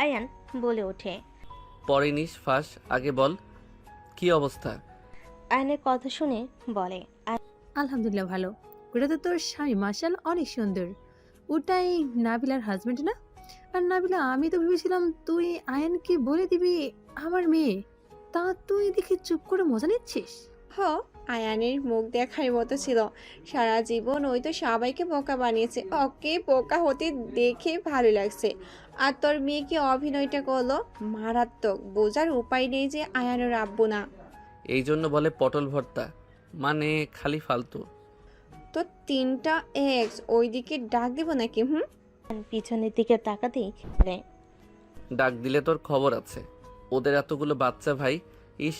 আয়ান বলে ওঠে, পরে নিস ফাঁস, আগে বল কি অবস্থা? আয়নের কথা শুনে বলে, আলহামদুলিল্লাহ ভালো। ওটা তো তোর স্বামী, মাশাল অনেক সুন্দর। ওটাই নাবিলার হাজবেন্ড না? আর নাবিলা, আমি তো ভেবেছিলাম তুই আয়ানকে বলে দিবি আমার মেয়ে, তা তুই দেখে চুপ করে মজা নিচ্ছিস। হ, আয়ানের মুখ দেখার মতো ছিল। সারা জীবন ওই তো সবাইকে বোকা বানিয়েছে, ওকে বোকা হতে দেখে ভালো লাগছে। আর তোর মেয়ে কি অভিনয়টা করলো, মারাত্মক। বোঝার উপায় নেই যে আয়ানের আব্বু না। এই জন্য বলে পটল ভর্তা, মানে খালি ফালতু। তো 3টা এক্স ওইদিকে ডাক দিব নাকি? পিছনের দিকে তাকাতেই ডাক দিলে তোর খবর আছে। ওদের এতগুলো বাচ্চা ভাই, ইস,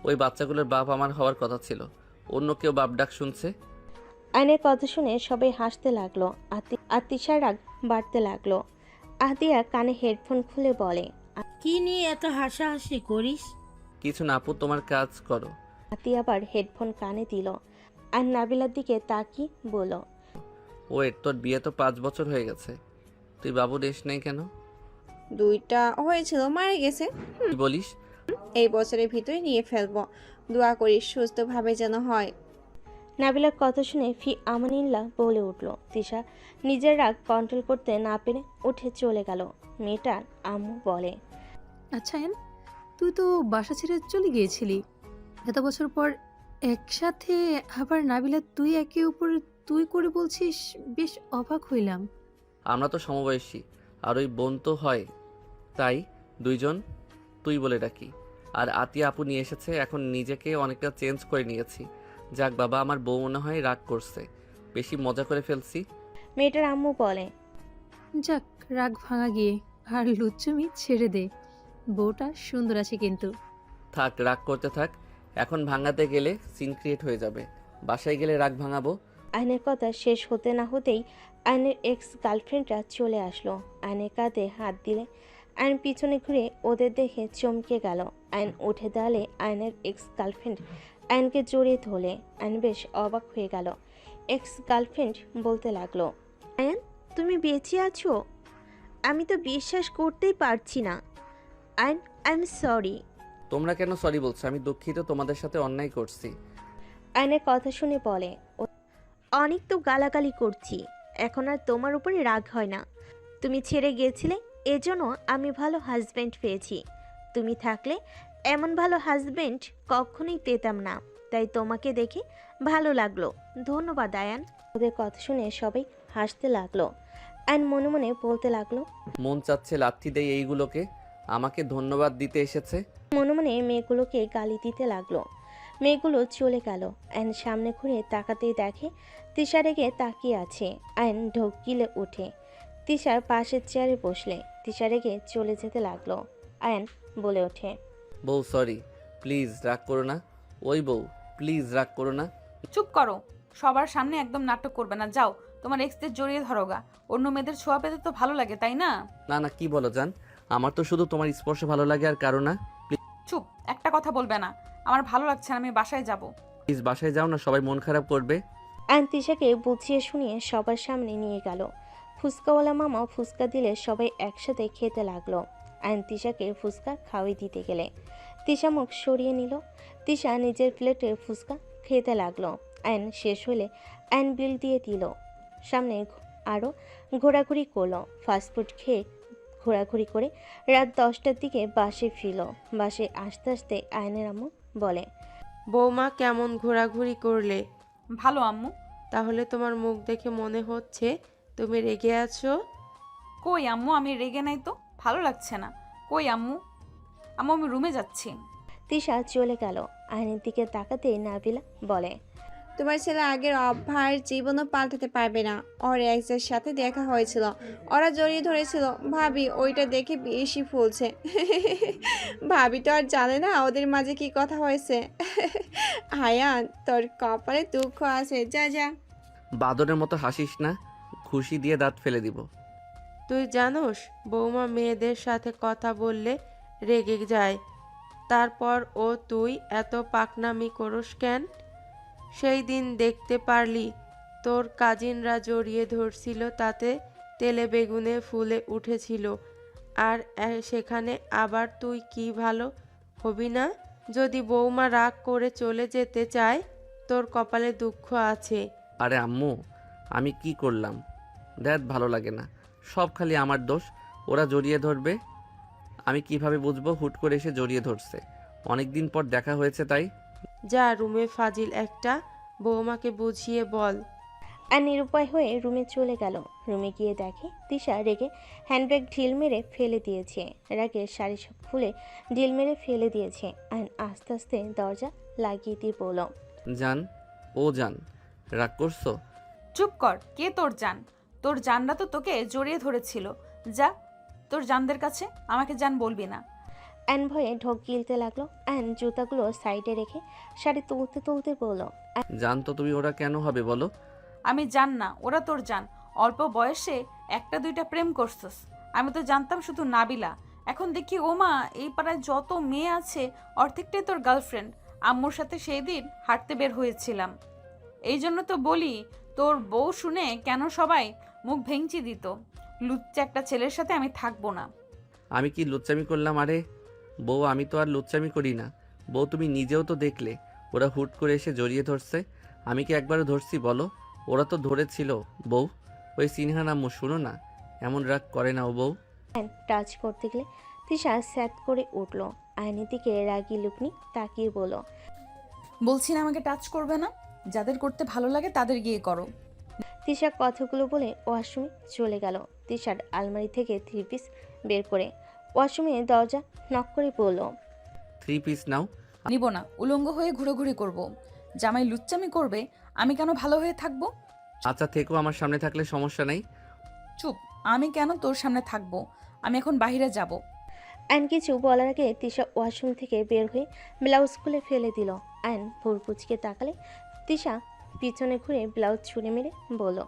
ওই বাচ্চাগুলোর বাপ আমার হওয়ার কথা ছিল, অন্য কেউ বাপ ডাক শুনছে। আয়নের কথা শুনে সবাই হাসতে লাগলো। আর তিশার রাগ বাড়তে লাগলো। আদিয়া কানে হেডফোন খুলে বলে, কি নিয়ে এত হাসাহাসি করিস? কিছু না আপু, তোমার কাজ করো। আতি আবার হেডফোন কানে দিল আর নাবিলার দিকে তাকিয়ে বলল, ওয়েট, তোর বিয়ে তো 5 বছর হয়ে গেছে, তুই বাবু রেস নেই কেন? 2টা হয়েছিল, মারা গেছে। কি বলিস? এই বছরের ভিতরে নিয়ে ফেলবো। দোয়া করিস সুস্থভাবে যেন হয়। নাবিলার কথা শুনে ফি আমানিল্লাহ বলে উঠল। তিশা নিজের রাগ কন্ট্রোল করতে না পেরে উঠে চলে গেল। মেয়েটার আম্মু বলে, আচ্ছা আয়ান, তুই তো বাসা ছেড়ে চলে গিয়েছিলি, এত বছর পর একসাথে আবার নাবিলা তুই একে উপরে তুই করে বলছিস, বেশ অবাক হইলাম। আমরা তো সমবয়সী, আর ওই বোন তো হয়, তাই দুইজন তুই বলে ডাকি। আর আতিয়া আপু নিয়ে এসেছে, এখন নিজেকে অনেকটা চেঞ্জ করে নিয়েছি। যাক বাবা, আমার বউ মনে হয় রাগ করছে, বেশি মজা করে ফেলছি। মেয়েটার আম্মু বলে, যাক, রাগ ভাঙা গিয়ে, আর লুচ্চুমি ছেড়ে দে, বউটা সুন্দর আছে কিন্তু। থাক, রাগ করতে থাক, এখন ভাঙাতে গেলে সিন ক্রিয়েট হয়ে যাবে। বাসায় গেলে রাগ ভাঙাবো। আইনের কথা শেষ হতে না হতেই আইনের এক্স গার্লফ্রেন্ডরা চলে আসলো। আইনের কাঁধে হাত দিলে আইন পিছনে ঘুরে ওদের দেখে চমকে গেল। আইন উঠে দাঁড়ালে আইনের এক্স গার্লফ্রেন্ড আইনকে জড়িয়ে ধরলে। আইন বেশ অবাক হয়ে গেল। এক্স গার্লফ্রেন্ড বলতে লাগলো, আয়ন তুমি বেঁচে আছো? আমি তো বিশ্বাস করতেই পারছি না। I am sorry. তোমরা কেন সরি বলছো? আমি দুঃখিত, তোমাদের সাথে অন্যায় করছি। আইনের কথা শুনে বলে, অনেক তো গালাগালি করছি, এখন আর তোমার উপরে রাগ হয় না। তুমি ছেড়ে গিয়েছিলে, এজন্য আমি ভালো হাজব্যান্ড পেয়েছি। তুমি থাকলে এমন ভালো হাজব্যান্ড কখনোই পেতাম না, তাই তোমাকে দেখে ভালো লাগলো। ধন্যবাদ আয়ান। ওদের কথা শুনে সবাই হাসতে লাগলো। আয়ন মনে মনে বলতে লাগলো, মন চাচ্ছে লাথি দেই এইগুলোকে, আমাকে ধন্যবাদ দিতে এসেছে। মনে মনে মেয়েগুলোকে গালি দিতে লাগলো। মেয়েগুলো চলে গেল। আয়ন সামনে ঘুরে তাকাতেই দেখে তিশা রেগে তাকিয়ে আছে। আয়ন ঢোক গিলে উঠে তিশার পাশের চেয়ারে বসলে। তিশা রেগে চলে যেতে লাগলো। আয়ন বলে ওঠে, বউ সরি, প্লিজ রাগ করো না। ওই বউ, প্লিজ রাগ করো না। চুপ করো, সবার সামনে একদম নাটক করবে না। যাও, তোমার এক্সদের জড়িয়ে ধরোগা। অন্য মেয়েদের ছোঁয়া পেতে তো ভালো লাগে, তাই না? না না, কি বলো জান, আমার তো শুধু তোমার স্পর্শ ভালো লাগে আর কারো না। চুপ, একটা কথা বলবে না। আমার ভালো লাগছে না, আমি বাসায় যাব। প্লিজ বাসায় যাও না, সবাই মন খারাপ করবে। আয়ন তিশাকে বুঝিয়ে শুনিয়ে সবার সামনে নিয়ে গেল। ফুচকাওয়ালা মামা ফুচকা দিলে সবাই একসাথে খেতে লাগলো। আয়ন তিশাকে ফুচকা খাওয়াই দিতে গেলে তিশা মুখ সরিয়ে নিল। তিশা নিজের প্লেটে ফুচকা খেতে লাগলো। আয়ন শেষ হলে আয়ন বিল দিয়ে দিল। সামনে আরও ঘোরাঘুরি করলো। ফাস্টফুড খেয়ে ঘোরাঘুরি করে রাত 10টার দিকে বাসে ফিরল। বাসে আসতে আসতে আয়নের আম্মু বলে, বৌমা কেমন ঘোরাঘুরি করলে? ভালো আম্মু। তাহলে তোমার মুখ দেখে মনে হচ্ছে তুমি রেগে আছো। কই আম্মু, আমি রেগে নাই তো, ভালো লাগছে না। কই আম্মু? আম্মু আমি রুমে যাচ্ছি। তিশা চলে গেল। আয়নের দিকে তাকাতেই নাবিলা বলে, তোমার ছেলে আগের অভ্যাস জীবনও পাল্টাতে পারবে না। ওর এক্সের সাথে দেখা হয়েছিল, ওরা জড়িয়ে ধরেছিল। ভাবি ওইটা দেখে বেশি ফুলছে। ভাবি তো আর জানে না ওদের মাঝে কি কথা হয়েছে। আয়ান তোর কপালে দুঃখ আছে, যা যা। বাদরের মতো হাসিস না, খুশি দিয়ে দাঁত ফেলে দিব। তুই জানোস বৌমা মেয়েদের সাথে কথা বললে রেগে যায়, তারপর ও তুই এত পাকনামি করস কেন? সেই দিন দেখতে পারলি তোর কাজিনরা জড়িয়ে ধরছিল, তাতে তেলে বেগুনে ফুলে উঠেছিল, আর সেখানে আবার তুই কি ভালো হবি না? যদি বৌমা রাগ করে চলে যেতে চায়, তোর কপালে দুঃখ আছে। আরে আম্মু, আমি কি করলাম? দ্যাট ভালো লাগে না, সব খালি আমার দোষ। ওরা জড়িয়ে ধরবে, আমি কিভাবে বুঝবো? হুট করে এসে জড়িয়ে ধরছে, অনেকদিন পর দেখা হয়েছে তাই। যা রুমে, ফাজিল একটা, বৌমাকে বুঝিয়ে বল। আর নিরুপায় হয়ে রুমে চলে গেল। রুমে গিয়ে দেখে তিশা রেগে হ্যান্ডব্যাগ ঢিল মেরে ফেলে দিয়েছে। রাগে শাড়ি সব খুলে ঢিল মেরে ফেলে দিয়েছে। আর আস্তে আস্তে দরজা লাগিয়ে দিয়ে বলল, জান, ও জান, রাগ করছো? চুপ কর, কে তোর জান? তোর জানরা তো তোকে জড়িয়ে ধরেছিল। যা তোর জানদের কাছে, আমাকে জান বলবি না। অ্যান ভয়ে ঢোক গিলতে লাগলো। অ্যান জুতাগুলো সাইডে রেখে শাড়ি তুলতে তুলতে বলল, জান তো তুমি, ওরা কেন হবে বলো? আমি জান না, ওরা তোর জান। অল্প বয়সে একটা দুইটা প্রেম করছস। আমি তো জানতাম শুধু নাবিলা, এখন দেখি ও মা, এই পাড়ায় যত মেয়ে আছে অর্ধেকটাই তোর গার্লফ্রেন্ড। আম্মুর সাথে সেই দিন হাঁটতে বের হয়েছিলাম, এই জন্য তো বলি তোর বউ শুনে কেন সবাই মুখ ভেঙচি দিত। লুচ্চা একটা ছেলের সাথে আমি থাকবো না। আমি কি লুচ্চামি করলাম? আরে বউ, আমি তো আর লুচ্চামি করি না। বউ, তুমি নিজেও তো দেখলে ওরা হুট করে এসে জড়িয়ে ধরছে। আমি কি একবারও ধরছি বলো? ওরা তো ধরেছিল। বউ, ওই সিনহার আম্মু, শুনো না, এমন রাগ করে না ও বউ। আয়ন টাচ করতে গেলে তিশা স্যাট করে উঠল। আয়নের দিকে রাগি লুকনি তাকিয়ে বলল, বলছি না আমাকে টাচ করবে না? যাদের করতে ভালো লাগে তাদের গিয়ে করো। তিশা কথাগুলো বলে ওয়াশরুমে চলে গেল। তিশার আলমারি থেকে 3 পিস বের করে ওয়াশরুমে দরজা নক করে বলল, 3 পিস নাও। নিব না, উলঙ্গ হয়ে ঘুরে করব। জামাই লুচ্চামি করবে, আমি কেন ভালো হয়ে থাকবো? আচ্ছা থেকো, আমার সামনে থাকলে সমস্যা নেই। চুপ, আমি কেন তোর সামনে থাকবো? আমি এখন বাইরে যাব। আয়ন কিছু বলার আগে তিশা ওয়াশরুম থেকে বের হয়ে ব্লাউজ খুলে ফেলে দিল। আয়ন ভোর কুচকে তাকালে তিশা পিছনে ঘুরে ব্লাউজ ছুঁড়ে মেরে বলল,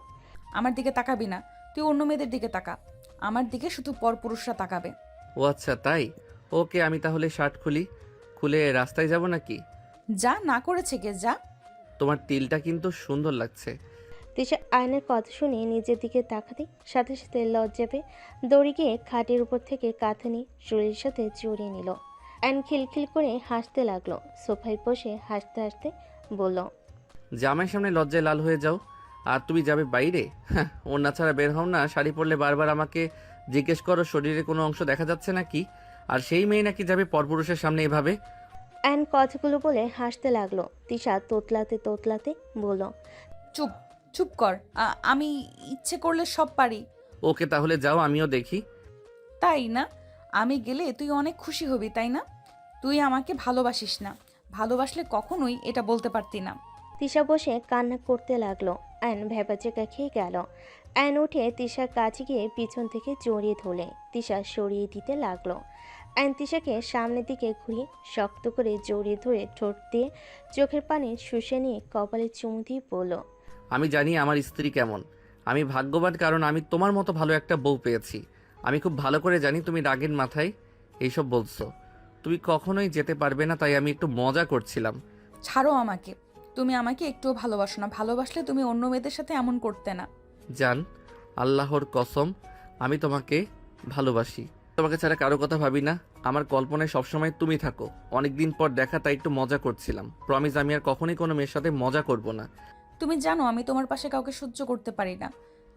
আমার দিকে তাকাবি না, তুই অন্য মেয়েদের দিকে তাকা। আমার দিকে শুধু পরপুরুষরা তাকাবে। ও আচ্ছা তাই, ওকে। আমি তাহলে শার্ট খুলে রাস্তায় যাব নাকি? যা, না করেছে কে, যা। তোমার তিলটা কিন্তু সুন্দর লাগছে। তিশা আয়নের কথা শুনে নিজের দিকে তাকাতে সাথে সাথে লজ্জা পেয়ে দড়ি গিয়ে খাটের উপর থেকে কাঁথা নিয়ে শরীরের সাথে জড়িয়ে নিল। আয়ন খিলখিল করে হাসতে লাগলো। সোফায় বসে হাসতে হাসতে বলল, জামাইয়ের সামনে লজ্জায় লাল হয়ে যাও, আর তুমি যাবে বাইরে? হ্যাঁ, ওড়না ছাড়া বের হও না। শাড়ি পরলে বারবার আমাকে জিজ্ঞেস করো শরীরে কোনো অংশ দেখা যাচ্ছে নাকি? আর সেই মেয়ে নাকি যাবে পরপুরুষের সামনে এভাবে? আয়ন কথাগুলো বলে হাসতে লাগলো। তিশা তোতলাতে বলল, চুপ চুপ কর, আমি ইচ্ছে করলে সব পারি। ওকে তাহলে যাও, আমিও দেখি। তাই না? আমি গেলে তুই অনেক খুশি হবি, তাই না? তুই আমাকে ভালোবাসিস না, ভালোবাসলে কখনোই এটা বলতে পারতি না। তিশা বসে কান্না করতে লাগলো। আয়ন ভেবাচেকা খেয়ে গেল। আয়ন উঠে তিশার কাছে গিয়ে পিছন থেকে জড়িয়ে ধরলে তিশা সরিয়ে দিতে লাগলো। আয়ন তিশাকে সামনের দিকে ঘুরিয়ে শক্ত করে জড়িয়ে ধরে ঠোঁট দিয়ে চোখের পানি শুষে নিয়ে কপালে চুমু দিয়ে বলল, আমি জানি আমার স্ত্রী কেমন। আমি ভাগ্যবান, কারণ আমি তোমার মতো ভালো একটা বউ পেয়েছি। আমি খুব ভালো করে জানি তুমি রাগের মাথায় এইসব বলছো। তুমি কখনোই যেতে পারবে না, তাই আমি একটু মজা করছিলাম। ছাড়ো আমাকে, তুমি আমাকে একটুও ভালোবাসো না। ভালোবাসলে তুমি অন্য মেয়েদের সাথে এমন করতে না। জান, আল্লাহর কসম, আমি তোমাকে ভালোবাসি। তোমাকে ছাড়া কারো কথা ভাবি না। আমার কল্পনায় সবসময় তুমি থাকো। অনেকদিন পর দেখা, তাই একটু মজা করছিলাম। প্রমিস, আমি আর কখনোই কোনো মেয়ের সাথে মজা করব না। তুমি জানো আমি তোমার পাশে কাউকে সহ্য করতে পারি না,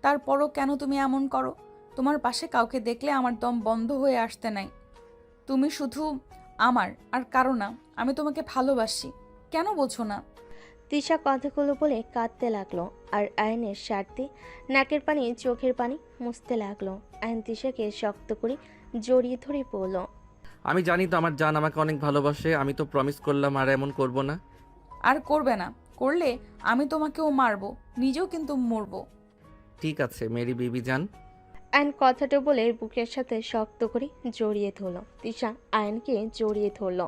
তারপরও কেন তুমি এমন করো? তোমার পাশে কাউকে দেখলে আমার দম বন্ধ হয়ে আসতে নাই। তুমি শুধু আমার, আর কারো না। আমি তোমাকে ভালোবাসি, কেন বোঝো না? তিশা কথাগুলো বলে কাঁদতে লাগলো। আর আয়নের শার্ট দিয়ে নাকের পানি চোখের পানি মুছতে লাগলো। আয়ন তিশাকে শক্ত করে জড়িয়ে ধরে বলল, আমি জানি তো আমার জান আমাকে অনেক ভালোবাসে। আমি তো প্রমিস করলাম আর এমন করব না। আর করবে না, করলে আমি তোমাকেও মারবো, নিজেও কিন্তু মরবো। ঠিক আছে মেরি বিবি জান। আয়ন কথাটা বলে বুকের সাথে শক্ত করে জড়িয়ে ধরল। তিশা আয়নকে জড়িয়ে ধরল।